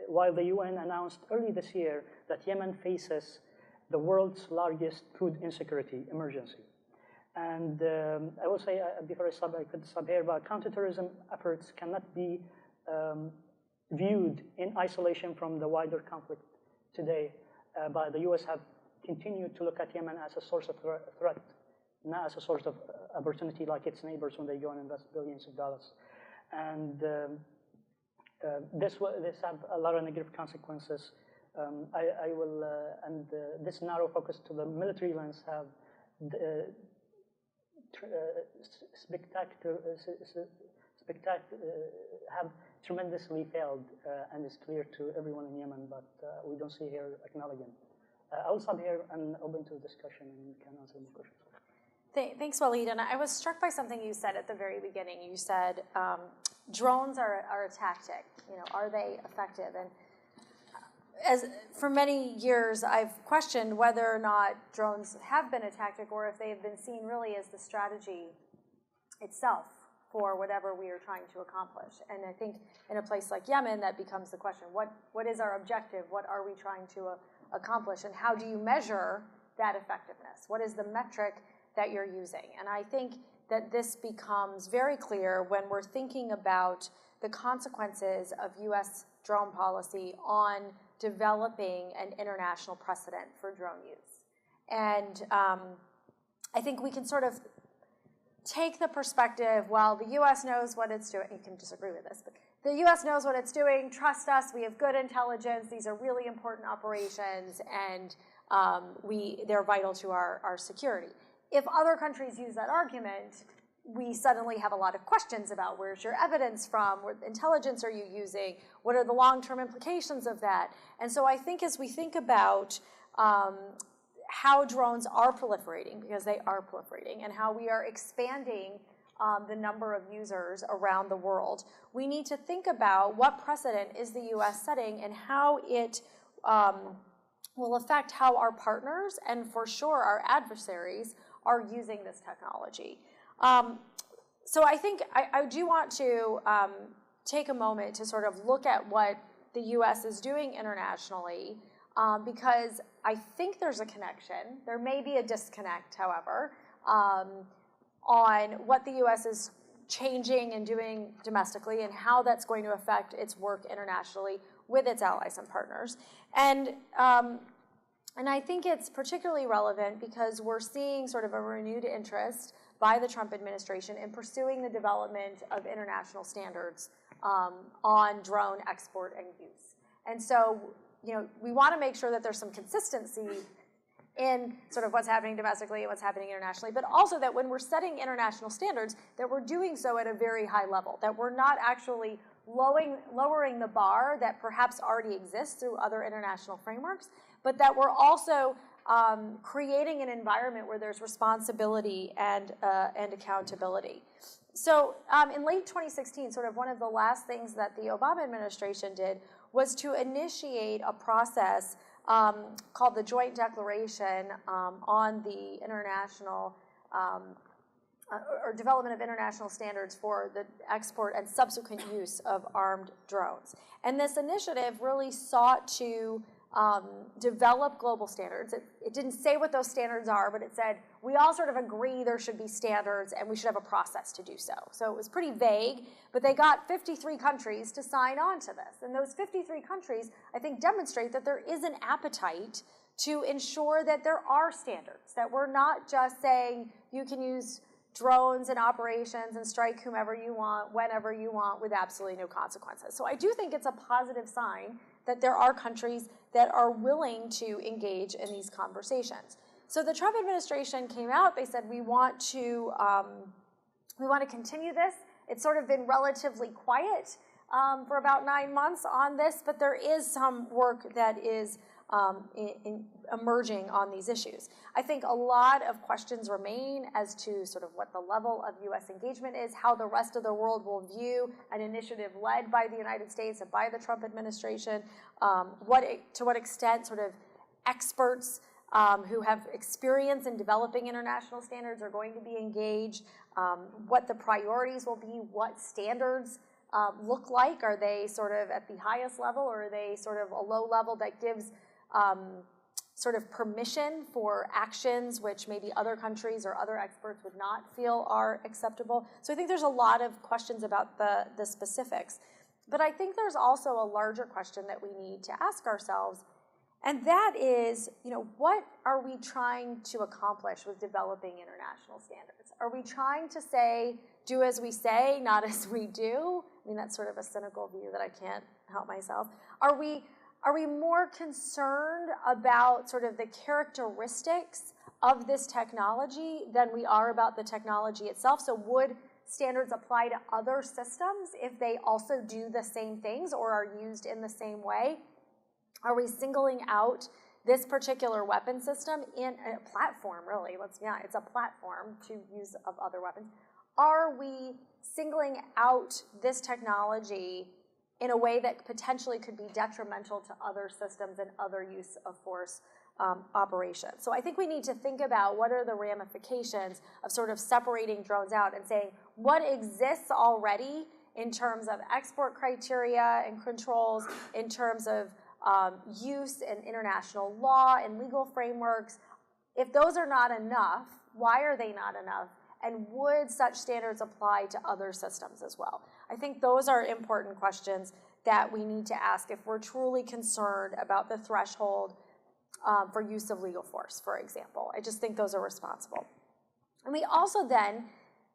while the UN announced early this year that Yemen faces the world's largest food insecurity emergency. And I will say, before I could stop here, but counterterrorism efforts cannot be viewed in isolation from the wider conflict today. But the US have continued to look at Yemen as a source of threat, not as a source of opportunity like its neighbors when they go and invest billions of dollars. And this have a lot of negative consequences. This narrow focus to the military lens have have tremendously failed, and it's clear to everyone in Yemen, but we don't see here acknowledging. I will stop here and open to discussion and can answer any questions. Thanks, Waleed. And I was struck by something you said at the very beginning. You said drones are a tactic. You know, are they effective? And as for many years, I've questioned whether or not drones have been a tactic or if they have been seen really as the strategy itself for whatever we are trying to accomplish. And I think in a place like Yemen, that becomes the question: what is our objective? What are we trying to accomplish? And how do you measure that effectiveness? What is the metric that you're using? And I think that this becomes very clear when we're thinking about the consequences of U.S. drone policy on developing an international precedent for drone use. And I think we can sort of take the perspective, well, the U.S. knows what it's doing. You can disagree with this, but the U.S. knows what it's doing. Trust us. We have good intelligence. These are really important operations, and they're vital to our security. If other countries use that argument, we suddenly have a lot of questions about where's your evidence from, what intelligence are you using, what are the long-term implications of that? And so I think as we think about how drones are proliferating, because they are proliferating, and how we are expanding the number of users around the world, we need to think about what precedent is the U.S. setting and how it will affect how our partners and for sure our adversaries are using this technology. So I think I do want to take a moment to sort of look at what the U.S. is doing internationally, because I think there's a connection. There may be a disconnect, however, on what the U.S. is changing and doing domestically and how that's going to affect its work internationally with its allies and partners. And I think it's particularly relevant because we're seeing sort of a renewed interest by the Trump administration in pursuing the development of international standards on drone export and use. And so, you know, we want to make sure that there's some consistency in sort of what's happening domestically and what's happening internationally, but also that when we're setting international standards, that we're doing so at a very high level, that we're not actually lowering the bar that perhaps already exists through other international frameworks, but that we're also creating an environment where there's responsibility and accountability. So in late 2016, sort of one of the last things that the Obama administration did was to initiate a process called the Joint Declaration on the international or development of international standards for the export and subsequent use of armed drones. And this initiative really sought to develop global standards. It didn't say what those standards are, but it said we all sort of agree there should be standards and we should have a process to do so. So it was pretty vague, but they got 53 countries to sign on to this. And those 53 countries, I think, demonstrate that there is an appetite to ensure that there are standards, that we're not just saying you can use drones and operations and strike whomever you want, whenever you want, with absolutely no consequences. So I do think it's a positive sign that there are countries that are willing to engage in these conversations. So the Trump administration came out, they said, we want to continue this. It's sort of been relatively quiet for about 9 months on this, but there is some work that is emerging on these issues. I think a lot of questions remain as to sort of what the level of U.S. engagement is, how the rest of the world will view an initiative led by the United States and by the Trump administration, to what extent sort of experts who have experience in developing international standards are going to be engaged, what the priorities will be, what standards look like. Are they sort of at the highest level, or are they sort of a low level that gives sort of permission for actions which maybe other countries or other experts would not feel are acceptable? So I think there's a lot of questions about the specifics. But I think there's also a larger question that we need to ask ourselves, and that is, what are we trying to accomplish with developing international standards? Are we trying to say, do as we say, not as we do? I mean, that's sort of a cynical view that I can't help myself. Are we more concerned about sort of the characteristics of this technology than we are about the technology itself? So would standards apply to other systems if they also do the same things or are used in the same way? Are we singling out this particular weapon system in a platform, really? It's a platform to use of other weapons. Are we singling out this technology in a way that potentially could be detrimental to other systems and other use of force operations? So I think we need to think about what are the ramifications of sort of separating drones out and saying what exists already in terms of export criteria and controls, in terms of use in international law and legal frameworks. If those are not enough, why are they not enough? And would such standards apply to other systems as well? I think those are important questions that we need to ask if we're truly concerned about the threshold for use of legal force, for example. I just think those are responsible. And we also then,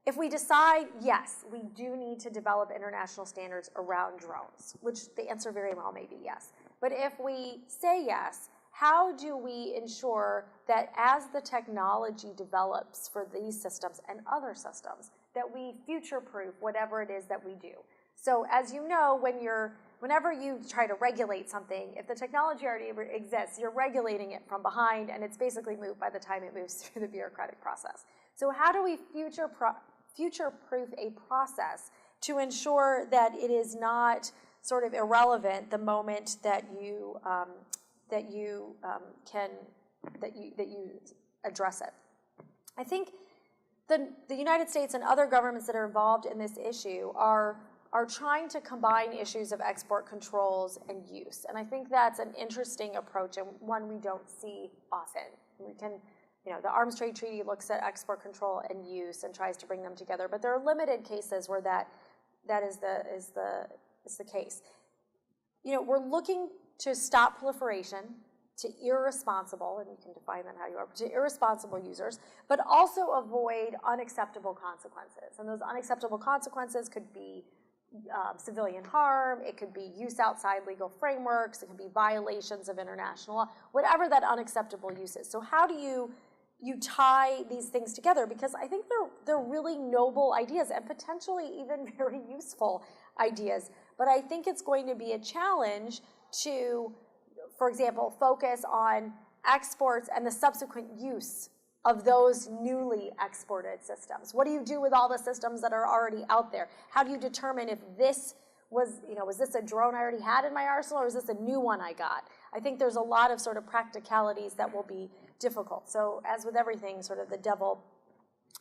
if we decide, yes, we do need to develop international standards around drones, which the answer very well may be yes. But if we say yes, how do we ensure that as the technology develops for these systems and other systems, that we future-proof whatever it is that we do? So as you know, whenever you try to regulate something, if the technology already exists, you're regulating it from behind, and it's basically moved by the time it moves through the bureaucratic process. So how do we future-proof a process to ensure that it is not sort of irrelevant the moment that you address it? I think the United States and other governments that are involved in this issue are trying to combine issues of export controls and use, and I think that's an interesting approach and one we don't see often. The Arms Trade Treaty looks at export control and use and tries to bring them together, but there are limited cases where that is the case. We're looking to stop proliferation, to irresponsible, and you can define that how you are, to irresponsible users, but also avoid unacceptable consequences. And those unacceptable consequences could be civilian harm, it could be use outside legal frameworks, it could be violations of international law, whatever that unacceptable use is. So how do you tie these things together? Because I think they're really noble ideas and potentially even very useful ideas. But I think it's going to be a challenge to, for example, focus on exports and the subsequent use of those newly exported systems. What do you do with all the systems that are already out there? How do you determine if this was this a drone I already had in my arsenal, or is this a new one I got? I think there's a lot of sort of practicalities that will be difficult. So as with everything, sort of the devil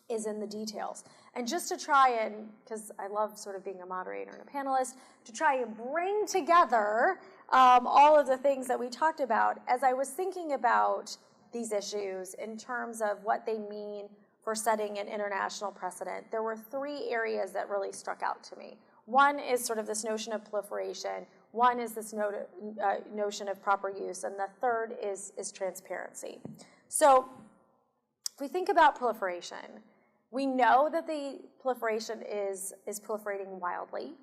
is in the details. And just to try and, because I love sort of being a moderator and a panelist, to try and bring together all of the things that we talked about, as I was thinking about these issues in terms of what they mean for setting an international precedent, there were three areas that really struck out to me. One is sort of this notion of proliferation, one is this notion of proper use, and the third is transparency. So if we think about proliferation, We know that the proliferation is proliferating wildly.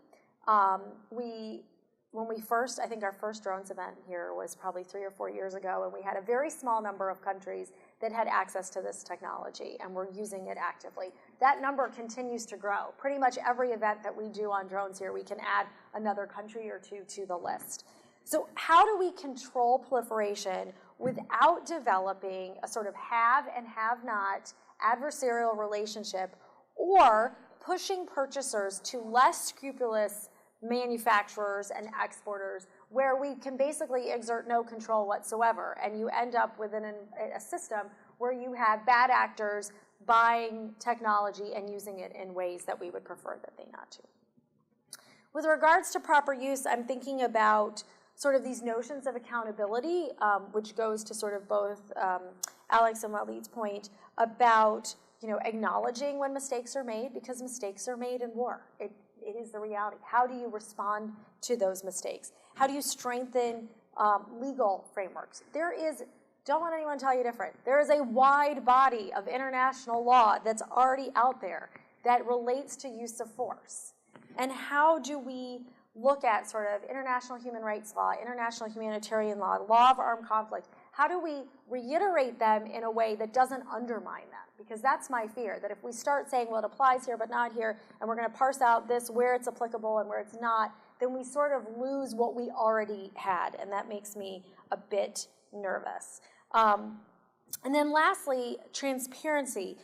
When we first, I think our first drones event here was probably 3 or 4 years ago, and we had a very small number of countries that had access to this technology and were using it actively. That number continues to grow. Pretty much every event that we do on drones here, we can add another country or two to the list. So how do we control proliferation without developing a sort of have and have not adversarial relationship, or pushing purchasers to less scrupulous manufacturers and exporters where we can basically exert no control whatsoever, and you end up within a system where you have bad actors buying technology and using it in ways that we would prefer that they not to. With regards to proper use, I'm thinking about sort of these notions of accountability, which goes to sort of both Alex and Waleed's point about acknowledging when mistakes are made, because mistakes are made in war. It is the reality. How do you respond to those mistakes? How do you strengthen legal frameworks? Don't let anyone tell you different. There is a wide body of international law that's already out there that relates to use of force. And how do we look at sort of international human rights law, international humanitarian law, law of armed conflict? How do we reiterate them in a way that doesn't undermine them? Because that's my fear, that if we start saying, well, it applies here but not here, and we're going to parse out this where it's applicable and where it's not, then we sort of lose what we already had, and that makes me a bit nervous. And then lastly, transparency,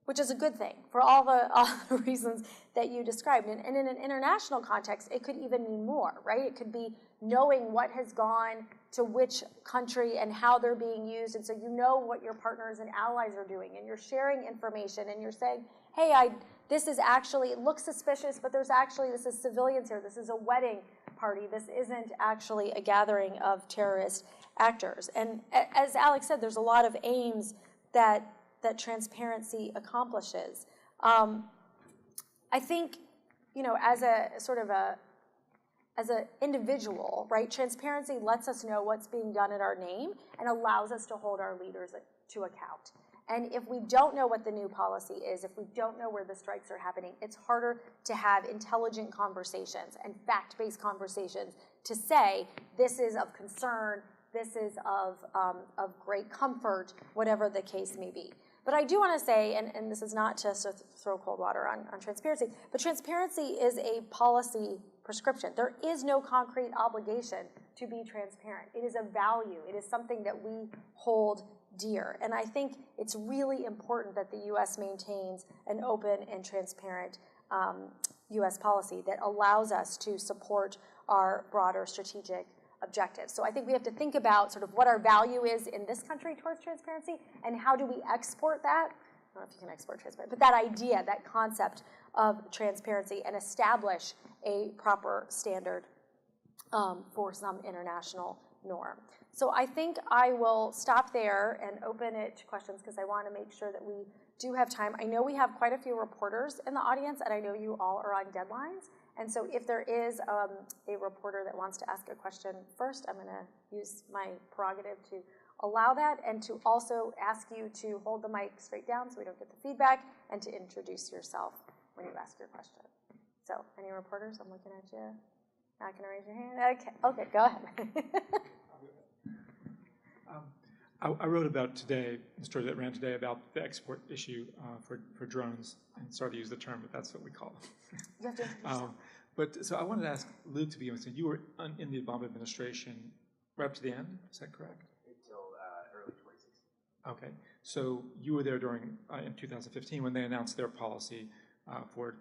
which is a good thing for all the reasons that you described. And in an international context, it could even mean more, right? It could be knowing what has gone to which country and how they're being used, and so you know what your partners and allies are doing, and you're sharing information, and you're saying, hey, this is actually, it looks suspicious, but this is civilians here, this is a wedding party, this isn't actually a gathering of terrorist actors. And as Alex said, there's a lot of aims that transparency accomplishes. I think, as an individual, right, transparency lets us know what's being done in our name and allows us to hold our leaders to account. And if we don't know what the new policy is, if we don't know where the strikes are happening, it's harder to have intelligent conversations and fact-based conversations to say, this is of concern, this is of great comfort, whatever the case may be. But I do want to say, and this is not to throw cold water on transparency, but transparency is a policy prescription. There is no concrete obligation to be transparent. It is a value. It is something that we hold dear. And I think it's really important that the U.S. maintains an open and transparent U.S. policy that allows us to support our broader strategic objectives. So I think we have to think about sort of what our value is in this country towards transparency, and how do we export that? I don't know if you can export transparency, but that idea, that concept of transparency, and establish a proper standard for some international norm. So I think I will stop there and open it to questions, because I want to make sure that we do have time. I know we have quite a few reporters in the audience, and I know you all are on deadlines. And so if there is a reporter that wants to ask a question first, I'm going to use my prerogative to allow that, and to also ask you to hold the mic straight down so we don't get the feedback, and to introduce yourself when you ask your question. So any reporters? I'm looking at you. Not going to raise your hand? Okay, go ahead. I wrote about today, the story that ran today, about the export issue for drones, and sorry to use the term, but that's what we call them. You have to introduce yourself. So I wanted to ask Luke to begin with. So you were in the Obama administration right up to the end, is that correct? Until early 2016. Okay, so you were there during in 2015 when they announced their policy for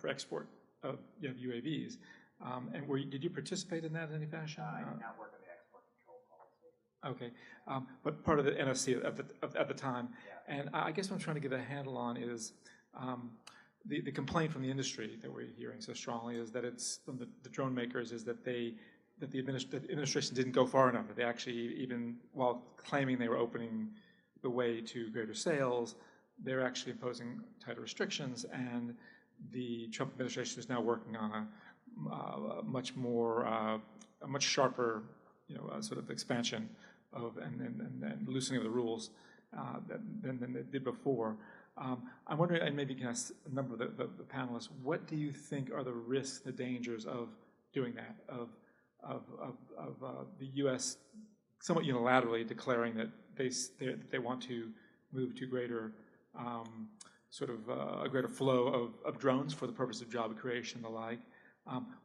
export of UAVs. And did you participate in that in any fashion? I did not work on the export control policy. Okay, but part of the NSC at the time. Yeah. And I guess what I'm trying to get a handle on is the complaint from the industry that we're hearing so strongly is that it's from the drone makers is that the administration didn't go far enough, that they actually, even while claiming they were opening the way to greater sales, they're actually imposing tighter restrictions, and the Trump administration is now working on a much sharper, sort of expansion of and loosening of the rules than they did before. I'm wondering, and maybe you can ask a number of the panelists, what do you think are the risks, the dangers of doing that, of the U.S. somewhat unilaterally declaring that they want to move to greater a greater flow of drones for the purpose of job creation and the like,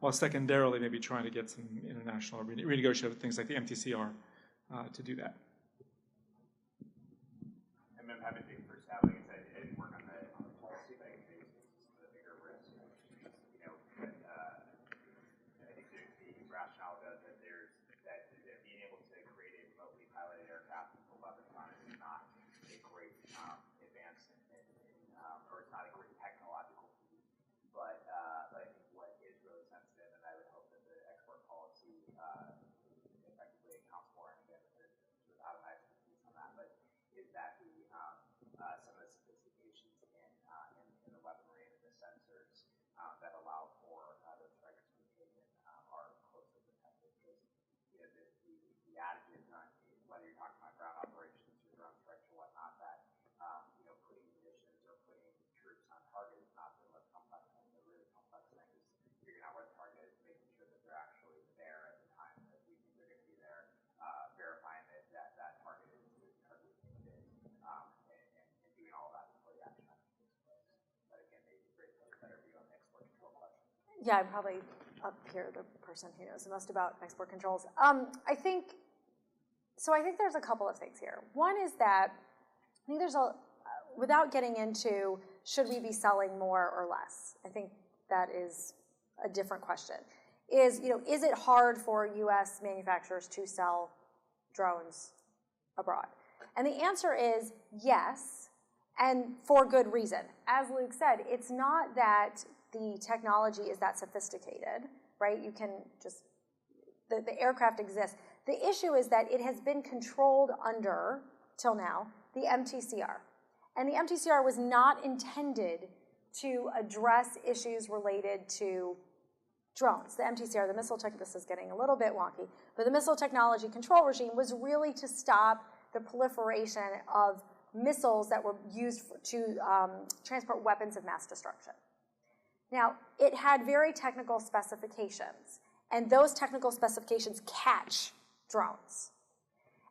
while secondarily maybe trying to get some international renegotiate things like the MTCR to do that. And I'm happy to take the first stab. Like I said, I didn't work on the policy, but I can say the bigger risk. But I think the rationale that being able to create a remotely piloted aircraft with a weapons on it is not a great advance or it's not a great technological feat. But I think what is really sensitive, and I would hope that the export policy effectively accounts for, and again, without my expertise on that, but is that some of the sophistications in the weaponry and the sensors that allow for those strikes to be taken are closely protected. Because the adage is not, whether you're talking about ground operations or ground strikes or whatnot, that putting munitions or putting troops on target is not the most complex thing. The really complex thing is figuring out where the target is, making sure that they're actually there at the time that we think they're going to be there, verifying that target is target is, and doing all that before the action actually takes place. But again, maybe Grace has a better view on the export control question. Yeah, I'm probably up here the person who knows the most about export controls. I think there's a couple of things here. One is that I think there's without getting into should we be selling more or less, I think that is a different question. Is it hard for U.S. manufacturers to sell drones abroad? And the answer is yes, and for good reason. As Luke said, it's not that the technology is that sophisticated, right? You can just, the aircraft exists. The issue is that it has been controlled under, till now, the MTCR. And the MTCR was not intended to address issues related to drones. The MTCR, the missile tech, this is getting a little bit wonky, but the missile technology control regime was really to stop the proliferation of missiles that were used to transport weapons of mass destruction. Now, it had very technical specifications, and those technical specifications catch drones.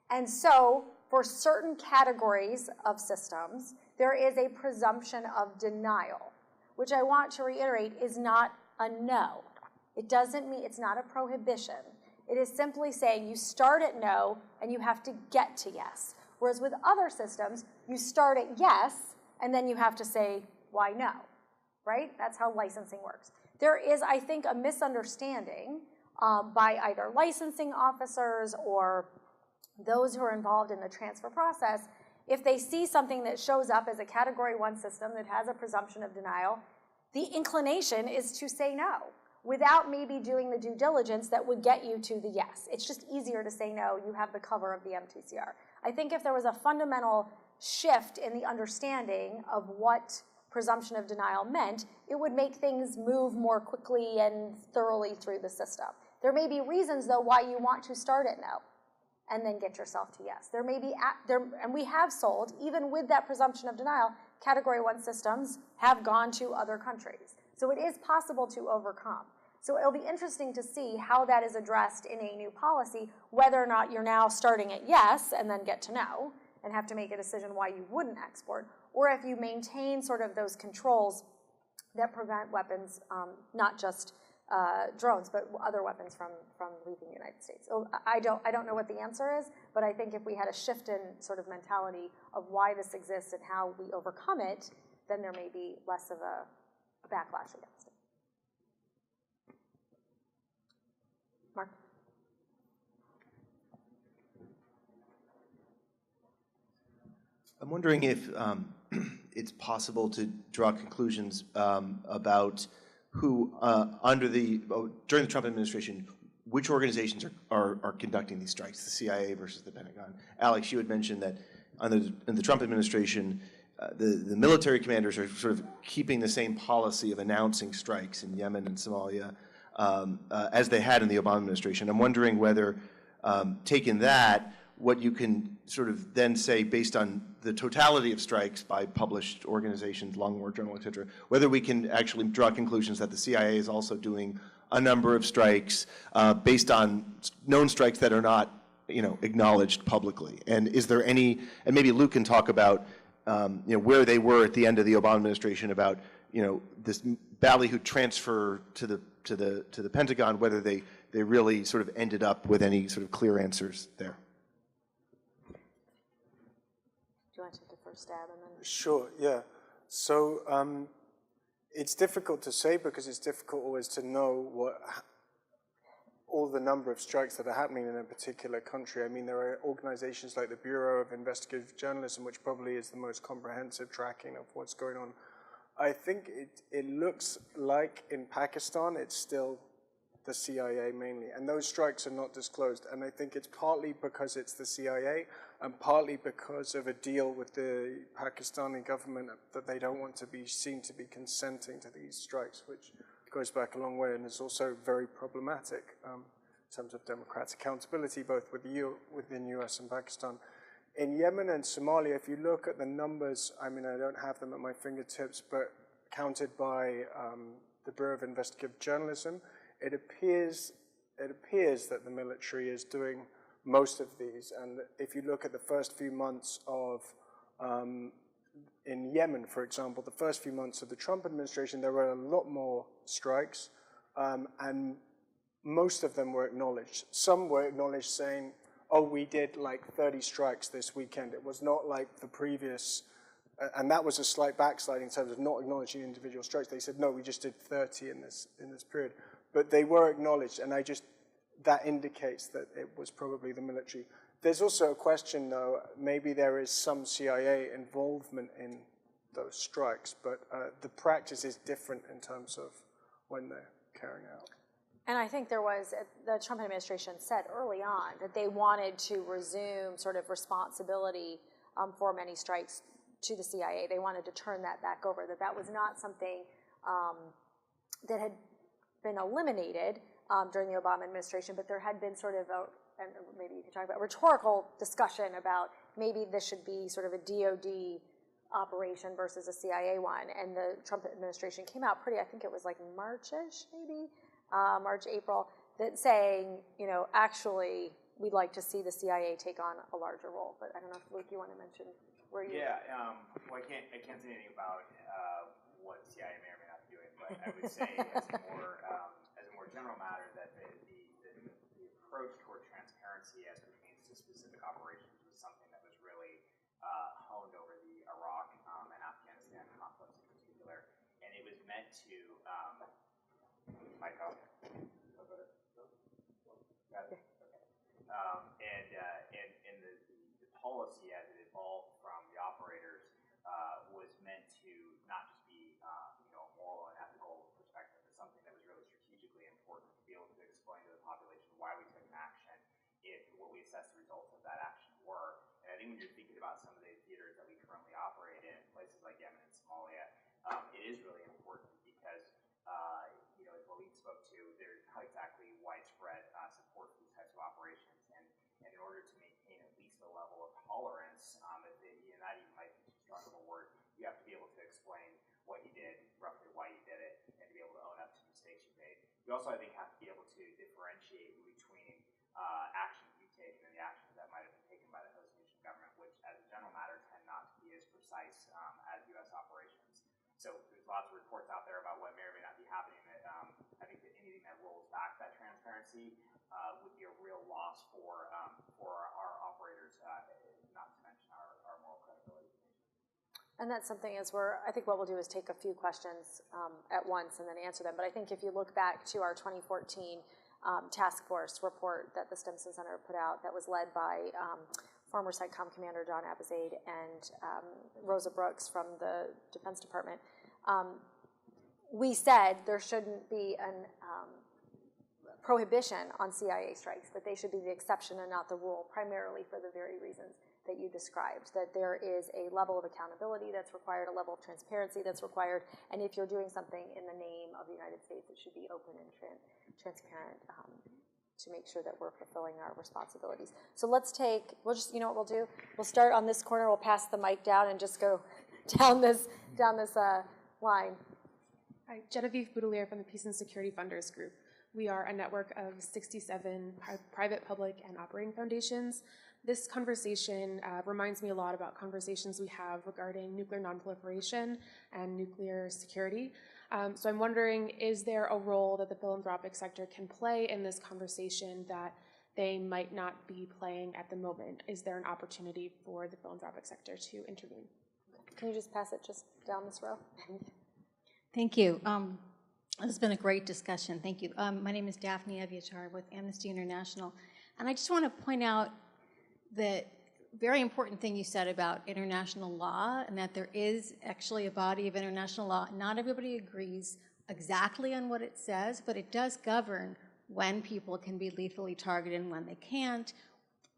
And so, for certain categories of systems, there is a presumption of denial, which I want to reiterate is not a no. It doesn't mean, it's not a prohibition. It is simply saying you start at no and you have to get to yes. Whereas with other systems, you start at yes and then you have to say why no, right? That's how licensing works. There is, I think, a misunderstanding by either licensing officers or those who are involved in the transfer process. If they see something that shows up as a Category 1 system that has a presumption of denial, the inclination is to say no without maybe doing the due diligence that would get you to the yes. It's just easier to say no. You have the cover of the MTCR. I think if there was a fundamental shift in the understanding of what presumption of denial meant, it would make things move more quickly and thoroughly through the system. There may be reasons, though, why you want to start at no and then get yourself to yes. There may be, and we have sold, even with that presumption of denial, Category 1 systems have gone to other countries. So it is possible to overcome. So it'll be interesting to see how that is addressed in a new policy, whether or not you're now starting at yes and then get to no and have to make a decision why you wouldn't export, or if you maintain sort of those controls that prevent weapons, not just drones, but other weapons from leaving the United States. So I don't know what the answer is, but I think if we had a shift in sort of mentality of why this exists and how we overcome it, then there may be less of a backlash against it. Mark? I'm wondering if it's possible to draw conclusions about who, during the Trump administration, which organizations are conducting these strikes, the CIA versus the Pentagon. Alex, you had mentioned that in the Trump administration, the military commanders are sort of keeping the same policy of announcing strikes in Yemen and Somalia as they had in the Obama administration. I'm wondering whether, taking that, what you can sort of then say based on the totality of strikes by published organizations, Long War Journal, et cetera, whether we can actually draw conclusions that the CIA is also doing a number of strikes based on known strikes that are not, acknowledged publicly. And is there any, and maybe Luke can talk about, where they were at the end of the Obama administration about, this ballyhoo transfer to the Pentagon, whether they really sort of ended up with any sort of clear answers there. Do you want to take the first stab and then? Sure, yeah. So it's difficult to say because it's difficult always to know all the number of strikes that are happening in a particular country. I mean, there are organizations like the Bureau of Investigative Journalism, which probably is the most comprehensive tracking of what's going on. I think it looks like in Pakistan, it's still the CIA mainly, and those strikes are not disclosed. And I think it's partly because it's the CIA and partly because of a deal with the Pakistani government that they don't want to be seen to be consenting to these strikes, which goes back a long way and is also very problematic in terms of democratic accountability, both within US and Pakistan. In Yemen and Somalia, if you look at the numbers, I mean, I don't have them at my fingertips, but counted by the Bureau of Investigative Journalism, it appears that the military is doing most of these. And if you look at the first few months of, in Yemen, for example, the first few months of the Trump administration, there were a lot more strikes, and most of them were acknowledged. Some were acknowledged saying, oh, we did like 30 strikes this weekend. It was not like the previous, and that was a slight backslide in terms of not acknowledging individual strikes. They said, no, we just did 30 in this period. But they were acknowledged, and that indicates that it was probably the military. There's also a question, though, maybe there is some CIA involvement in those strikes, but the practice is different in terms of when they're carrying out. And I think the Trump administration said early on that they wanted to resume sort of responsibility for many strikes to the CIA. They wanted to turn that back over, that was not something that had been eliminated during the Obama administration, but there had been sort of and maybe you can talk about rhetorical discussion about maybe this should be sort of a DOD operation versus a CIA one. And the Trump administration came out I think it was like March-ish, maybe, March, April, that saying, actually, we'd like to see the CIA take on a larger role. But I don't know if, Luke, you want to mention where you... Yeah, well, I can't say anything about what CIA may or may not be doing, but I would say as a more general matter that the approach toward transparency as pertains to specific operations was something that was really honed over the Iraq and Afghanistan conflicts in particular, and it was meant to Michael. Got it? Okay. And the policy as it evolved from the operators was meant to not just be a moral and ethical perspective, but something that was really strategically important to be able to explain to the population why we took an action, what we assessed the results of that action were. And I think when you're thinking about some of the theaters that we currently operate in, places like Yemen and Somalia, it is really important because as Waleed spoke to, there's not exactly widespread support for these types of operations. And in order to maintain at least a level of tolerance, and that even might be too strong of a word, you have to be able to explain what you did, roughly why you did it, and to be able to own up to mistakes you made. You also, I think, have to be able to differentiate between actions you've taken and the actions that might have been taken by the host nation government, which, as a general matter, tend not to be as precise as U.S. operations. So there's lots of reports out there about what may or may not be happening. I think that anything that rolls back that transparency would be a real loss for our operators, not to mention our moral credibility. And that's something I think what we'll do is take a few questions at once and then answer them. But I think if you look back to our 2014 task force report that the Stimson Center put out that was led by former CENTCOM Commander John Abizaid and Rosa Brooks from the Defense Department, we said there shouldn't be an prohibition on CIA strikes, but they should be the exception and not the rule, primarily for the very reasons that you described, that there is a level of accountability that's required, a level of transparency that's required, and if you're doing something in the name of the United States, it should be open and transparent to make sure that we're fulfilling our responsibilities. So let's take, we'll just, you know what we'll do? We'll start on this corner, we'll pass the mic down and just go down this line. Hi, Genevieve Boudelier from the Peace and Security Funders Group. We are a network of 67 private, public, and operating foundations. This conversation reminds me a lot about conversations we have regarding nuclear nonproliferation and nuclear security. So I'm wondering, is there a role that the philanthropic sector can play in this conversation that they might not be playing at the moment? Is there an opportunity for the philanthropic sector to intervene? Can you just pass it just down this row? Thank you. This has been a great discussion. Thank you. My name is Daphne Evyatar with Amnesty International. And I just want to point out the very important thing you said about international law, and that there is actually a body of international law. Not everybody agrees exactly on what it says, but it does govern when people can be lethally targeted and when they can't.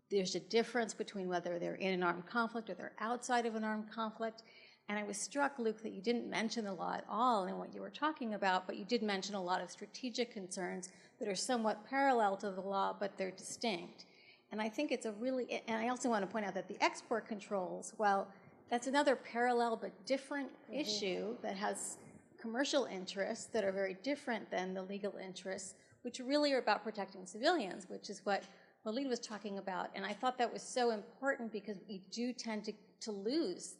There's a difference between whether they're in an armed conflict or they're outside of an armed conflict. And I was struck, Luke, that you didn't mention the law at all in what you were talking about, but you did mention a lot of strategic concerns that are somewhat parallel to the law, but they're distinct. And I think it's a really, and I also want to point out that the export controls, well, that's another parallel but different issue that has commercial interests that are very different than the legal interests, which really are about protecting civilians, which is what Waleed was talking about. And I thought that was so important because we do tend to lose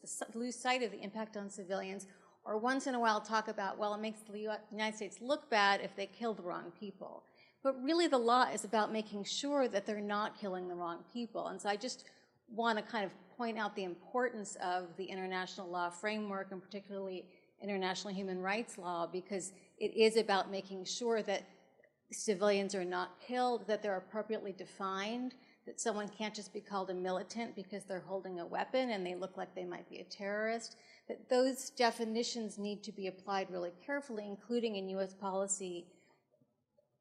sight of the impact on civilians, or once in a while talk about, well, it makes the United States look bad if they kill the wrong people. But really the law is about making sure that they're not killing the wrong people. And so I just want to kind of point out the importance of the international law framework, and particularly international human rights law, because it is about making sure that civilians are not killed, that they're appropriately defined, that someone can't just be called a militant because they're holding a weapon and they look like they might be a terrorist, that those definitions need to be applied really carefully, including in U.S. policy.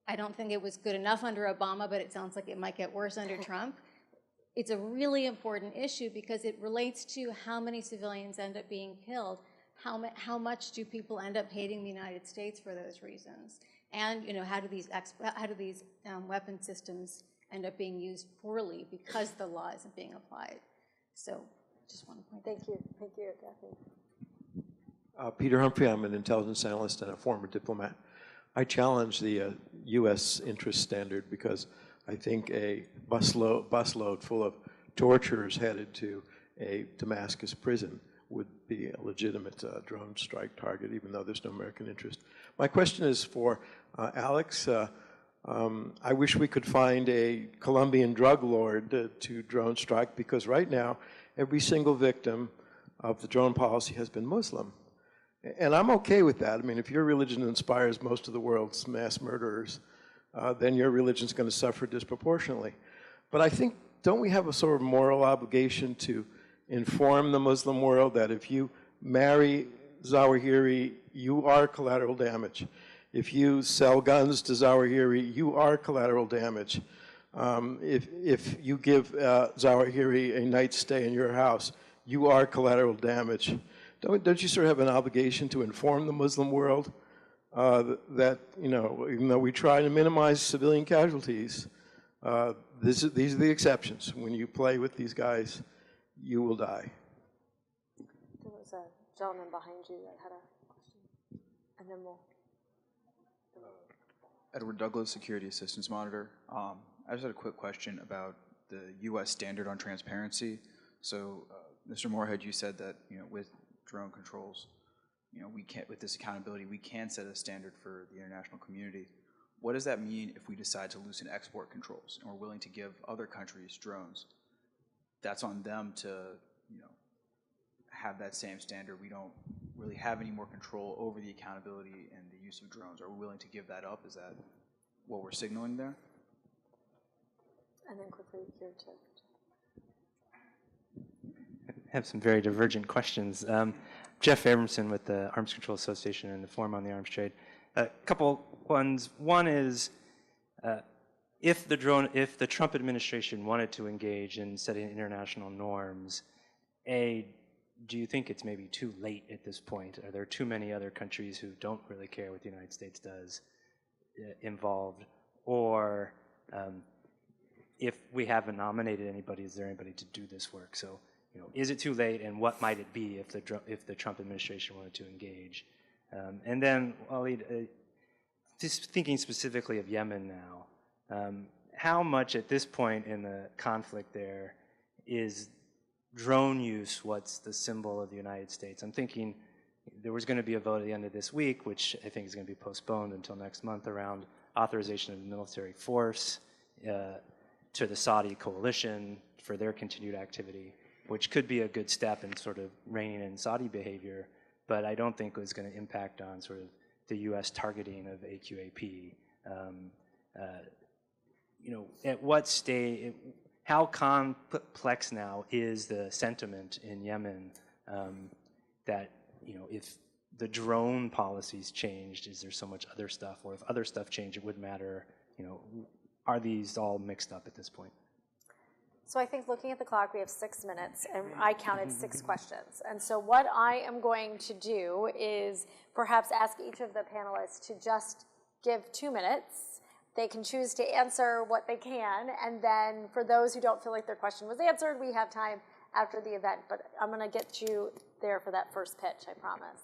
I don't think it was good enough under Obama, but it sounds like it might get worse under Trump. It's a really important issue because it relates to how many civilians end up being killed, how much do people end up hating the United States for those reasons, and how do these weapon systems end up being used poorly because the law isn't being applied. So just want to point Thank you, Daphne. Peter Humphrey, I'm an intelligence analyst and a former diplomat. I challenge the U.S. interest standard because I think a busload full of torturers headed to a Damascus prison would be a legitimate drone strike target, even though there's no American interest. My question is for Alex. I wish we could find a Colombian drug lord to drone strike, because right now every single victim of the drone policy has been Muslim. And I'm okay with that. I mean, if your religion inspires most of the world's mass murderers, then your religion's going to suffer disproportionately. But I think, don't we have a sort of moral obligation to inform the Muslim world that if you marry Zawahiri, you are collateral damage? If you sell guns to Zawahiri, you are collateral damage. If you give Zawahiri a night's stay in your house, you are collateral damage. Don't you sort of have an obligation to inform the Muslim world that, even though we try to minimize civilian casualties, these are the exceptions. When you play with these guys, you will die. There was a gentleman behind you that had a question, and then we'll. Edward Douglas, Security Assistance Monitor. I just had a quick question about the U.S. standard on transparency. So, Mr. Moorehead, you said that with drone controls, we can't, with this accountability, we can set a standard for the international community. What does that mean if we decide to loosen export controls and we're willing to give other countries drones? That's on them to, have that same standard. We don't really have any more control over the accountability and the use of drones. Are we willing to give that up? Is that what we're signaling there? And then quickly here to. I have some very divergent questions. Jeff Abramson with the Arms Control Association and the Forum on the Arms Trade. A couple ones. One is, if the Trump administration wanted to engage in setting international norms, do you think it's maybe too late at this point? Are there too many other countries who don't really care what the United States does involved? Or if we haven't nominated anybody, is there anybody to do this work? So, is it too late, and what might it be if the Trump administration wanted to engage? And then, Waleed, just thinking specifically of Yemen now, how much at this point in the conflict there is drone use what's the symbol of the United States? I'm thinking there was going to be a vote at the end of this week, which I think is going to be postponed until next month, around authorization of military force to the Saudi coalition for their continued activity, which could be a good step in sort of reining in Saudi behavior, but I don't think it was going to impact on sort of the U.S. targeting of AQAP. At what stage, how complex now is the sentiment in Yemen that, if the drone policies changed, is there so much other stuff, or if other stuff changed, it would matter, are these all mixed up at this point? So I think looking at the clock, we have 6 minutes, and I counted 6 questions. And so what I am going to do is perhaps ask each of the panelists to just give 2 minutes. They can choose to answer what they can, and then for those who don't feel like their question was answered, we have time after the event. But I'm going to get you there for that first pitch, I promise.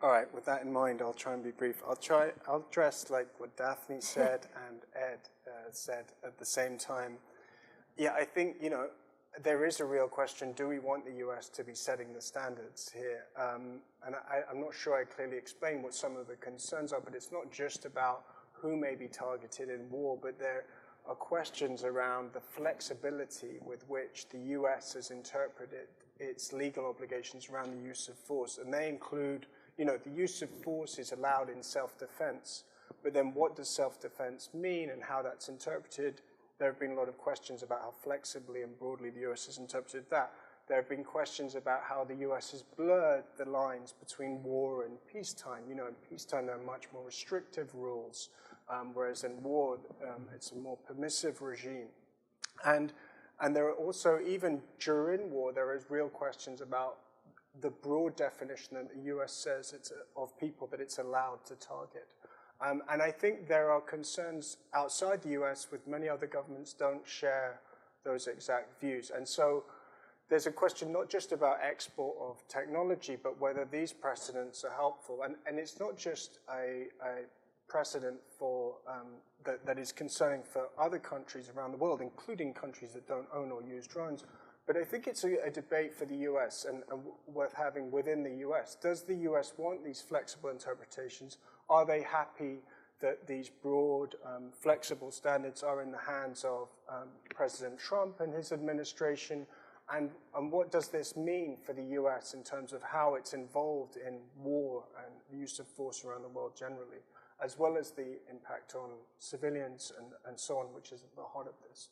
All right, with that in mind, I'll try and be brief. I'll address like what Daphne said and Ed said at the same time. Yeah, I think, there is a real question, do we want the US to be setting the standards here? And I'm not sure I clearly explained what some of the concerns are, but it's not just about who may be targeted in war, but there are questions around the flexibility with which the US has interpreted its legal obligations around the use of force. And they include, the use of force is allowed in self-defense, but then what does self-defense mean and how that's interpreted? There have been a lot of questions about how flexibly and broadly the US has interpreted that. There have been questions about how the US has blurred the lines between war and peacetime. In peacetime there are much more restrictive rules, whereas in war it's a more permissive regime. And there are also, even during war, there is real questions about the broad definition that the US says of people that it's allowed to target. And I think there are concerns outside the US with many other governments don't share those exact views. And so there's a question not just about export of technology, but whether these precedents are helpful. And it's not just a precedent for that is concerning for other countries around the world, including countries that don't own or use drones. But I think it's a debate for the US and worth having within the US. Does the US want these flexible interpretations? Are they happy that these broad, flexible standards are in the hands of President Trump and his administration? And what does this mean for the US in terms of how it's involved in war and the use of force around the world generally, as well as the impact on civilians and so on, which is at the heart of this?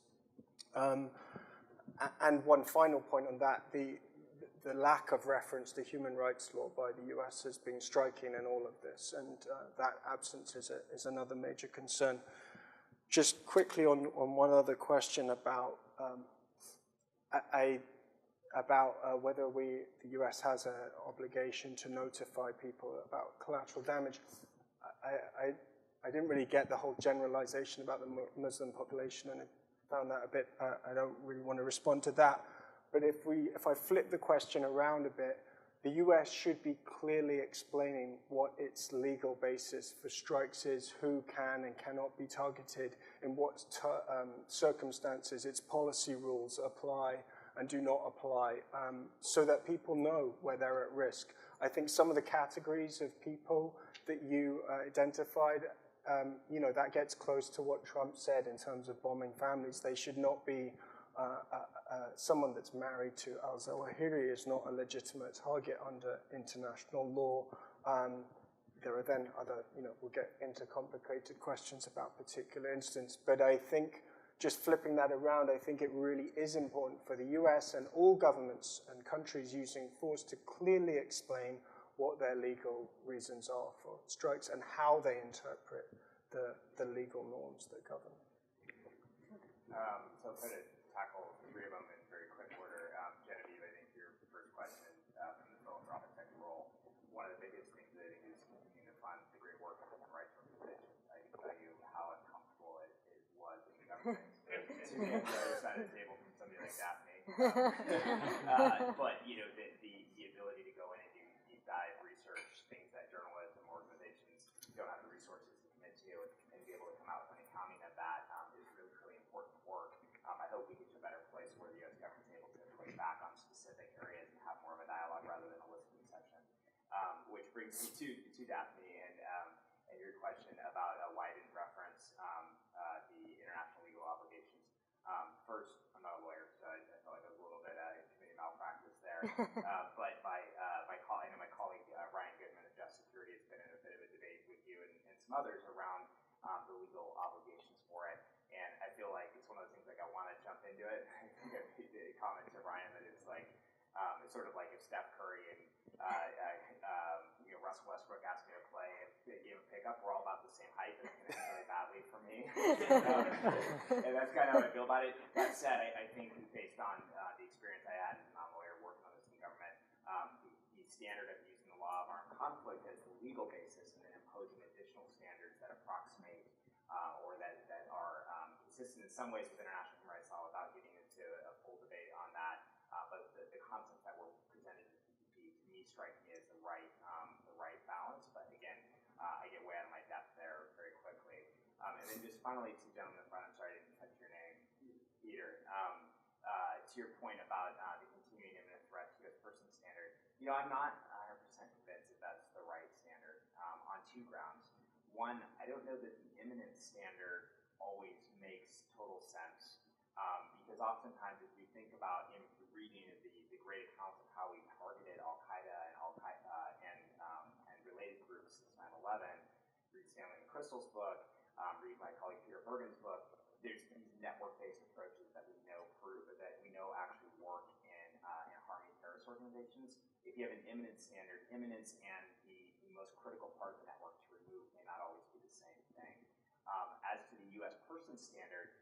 And one final point on that, the lack of reference to human rights law by the US has been striking in all of this, and that absence is another major concern. Just quickly on one other question about whether the US has an obligation to notify people about collateral damage. I didn't really get the whole generalization about the Muslim population, and I found that a bit, I don't really want to respond to that. But if I flip the question around a bit, the US should be clearly explaining what its legal basis for strikes is, who can and cannot be targeted, in what circumstances its policy rules apply and do not apply, so that people know where they're at risk. I think some of the categories of people that you identified, that gets close to what Trump said in terms of bombing families. They should not be, someone that's married to al-Zawahiri is not a legitimate target under international law. There are then other, we'll get into complicated questions about particular instance, but I think just flipping that around, I think it really is important for the US and all governments and countries using force to clearly explain what their legal reasons are for strikes and how they interpret the legal norms that govern. So I'm going to tackle 3 of them in very quick order. Genevieve, I think your first question from the philanthropic sector role, one of the biggest things that I think is continuing to fund the great work of human rights organizations. I can tell you how uncomfortable it was in the tuning in to the other side of the table from somebody like Daphne. But the ability to go in and do deep dive research, things that journalism organizations don't have the resources to commit to, and be able to come out with an accounting of that is really, really important work. I hope we get to a better place where the U.S. government is able to push back on specific areas and have more of a dialogue rather than a listening session. Which brings me to Daphne and your question about why I didn't reference the international legal obligations. First, I'm not a lawyer, so I felt like I was a little bit committing malpractice there. But I know my colleague Ryan Goodman of Just Security has been in a bit of a debate with you and some others around the legal obligations for it. And I feel like it's one of those things like I want to jump into it. I think I made the comment to Ryan that it's like it's sort of like if Steph Curry and Russell Westbrook asked me to play a game of pickup, we're all about the same height, and it's going to end really badly for me. And that's kind of how I feel about it. That said, I think based on the experience I had as a non-lawyer working on this in government, the standard of using the law of armed conflict as the legal basis and then imposing additional standards that approximate or that are consistent in some ways with international human rights law without getting into a full debate on that. But the concepts that were presented in the to me strike me as the right balance. But again, I get way out of my depth there very quickly. And then just finally to the gentleman in front, I'm sorry I didn't catch your name, Peter. To your point about the continuing imminent threat to U.S. person standard, I'm not 100% convinced that that's the right standard on two grounds. One, I don't know that the imminent standard always makes total sense. Because oftentimes, if we think about reading the great accounts of how we targeted Al-Qaeda and related groups since 9/11, read Stanley McChrystal's book, read my colleague Peter Bergen's book, there's these network-based approaches that we know actually work in harming terrorist organizations. If you have an imminent standard, imminence and the most critical part of the network to remove may not always be the same thing. As to the U.S. person standard,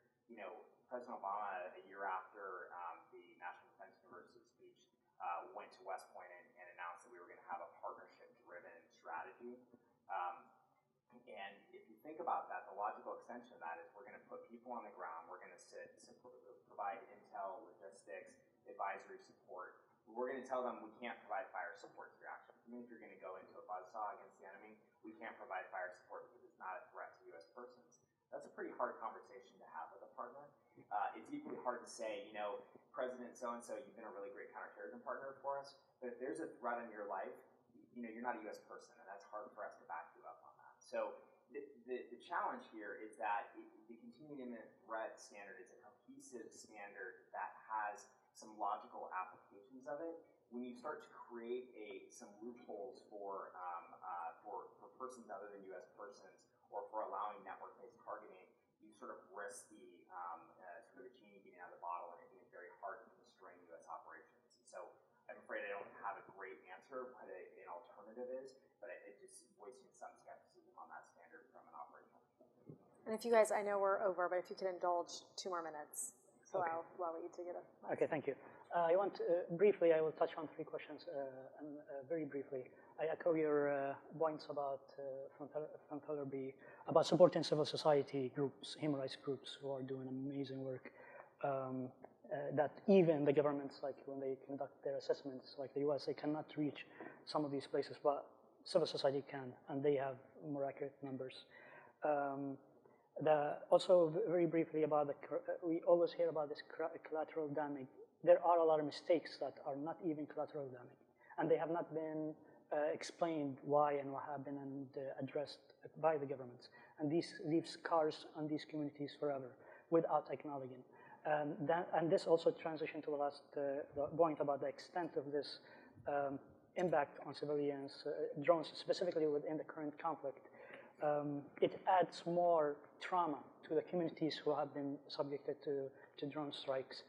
President Obama, a year after the National Defense University speech, went to West Point and announced that we were going to have a partnership-driven strategy. And if you think about that, the logical extension of that is we're going to put people on the ground, we're going to provide intel, logistics, advisory support. We're going to tell them we can't provide fire support to your action. Even if you're going to go into a buzzsaw against the enemy, we can't provide fire support because it's not a threat to U.S. persons. That's a pretty hard conversation to have with a partner. It's equally hard to say, President so-and-so, you've been a really great counterterrorism partner for us, but if there's a threat in your life, you're not a U.S. person, and that's hard for us to back you up on that. So the challenge here is that the continuing imminent threat standard is a cohesive standard that has some logical applications of it. When you start to create some loopholes for persons other than U.S. persons, or for allowing network-based targeting, you sort of risk the genie getting out of the bottle and making it very hard to constrain U.S. operations. And so I'm afraid I don't have a great answer what an alternative is, but it just voicing some skepticism on that standard from an operational perspective. And if you guys, I know we're over, but if you could indulge 2 more minutes, so Okay. I'll allow you to get a... Okay, thank you. I want briefly, I will touch on 3 questions, and very briefly. I echo your points about philanthropy, about supporting civil society groups, human rights groups who are doing amazing work. That even the governments, like when they conduct their assessments, like the U.S., they cannot reach some of these places, but civil society can, and they have more accurate numbers. Also, very briefly about we always hear about this collateral damage. There are a lot of mistakes that are not even collateral damage, and they have not been explained why and what happened and addressed by the governments. And these leave scars on these communities forever without acknowledging. And this also transitioned to the last point about the extent of this impact on civilians, drones specifically within the current conflict. It adds more trauma to the communities who have been subjected to drone strikes.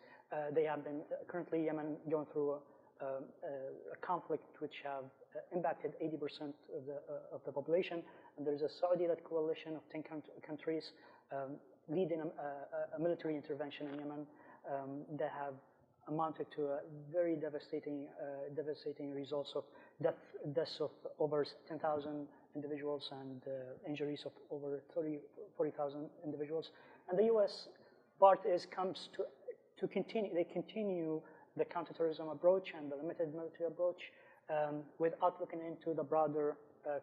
They have been currently Yemen going through a conflict which have impacted 80% of the population, and there's a Saudi-led coalition of 10 countries leading a military intervention in Yemen that have amounted to a very devastating results of deaths of over 10,000 individuals and injuries of over 40,000 individuals. And the U.S. part comes to continue. They continue the counterterrorism approach and the limited military approach without looking into the broader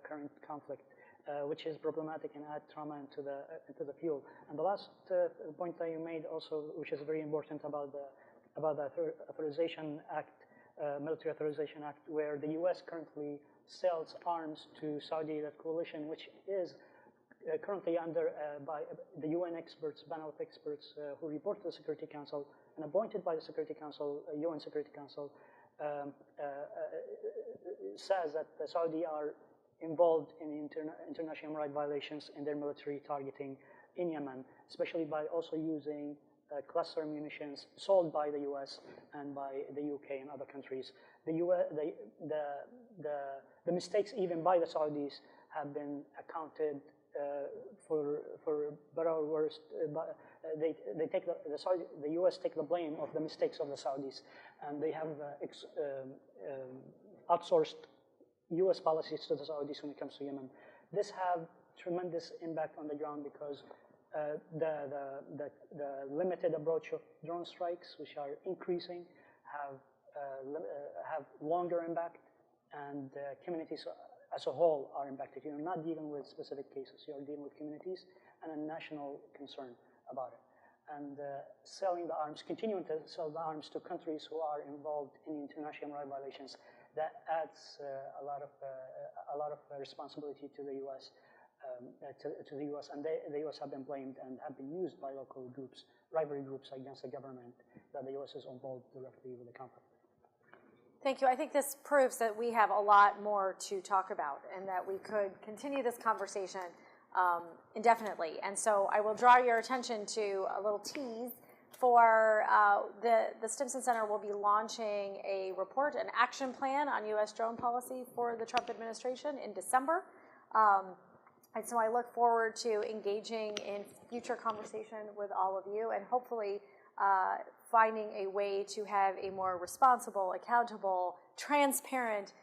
current conflict, which is problematic and add trauma into the fuel. And the last point that you made also, which is very important about the Authorization Act, Military Authorization Act, where the U.S. currently sells arms to Saudi-led coalition, which is currently under by the UN experts, panel of experts who report to the Security Council and appointed by the Security Council, UN Security Council, says that the Saudi are involved in international human rights violations in their military targeting in Yemen, especially by also using cluster munitions sold by the U.S. and by the U.K. and other countries. The mistakes even by the Saudis have been accounted for better or worse. They take the U.S. take the blame of the mistakes of the Saudis, and they have outsourced U.S. policies to the Saudis when it comes to Yemen. This have tremendous impact on the ground because the limited approach of drone strikes, which are increasing, have longer impact, and communities as a whole are impacted. You're not dealing with specific cases. You're dealing with communities and a national concern about it. And selling the arms, continuing to sell the arms to countries who are involved in international human rights violations, that adds a lot of responsibility to the U.S. To the U.S. and the U.S. have been blamed and have been used by local groups, rivalry groups against the government, that the U.S. is involved directly with the conflict. Thank you. I think this proves that we have a lot more to talk about and that we could continue this conversation indefinitely. And so I will draw your attention to a little tease for the Stimson Center will be launching a report, an action plan on U.S. drone policy for the Trump administration in December. And so I look forward to engaging in future conversation with all of you and hopefully finding a way to have a more responsible, accountable, transparent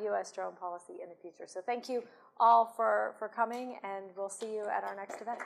U.S. drone policy in the future. So thank you all for coming, and we'll see you at our next event.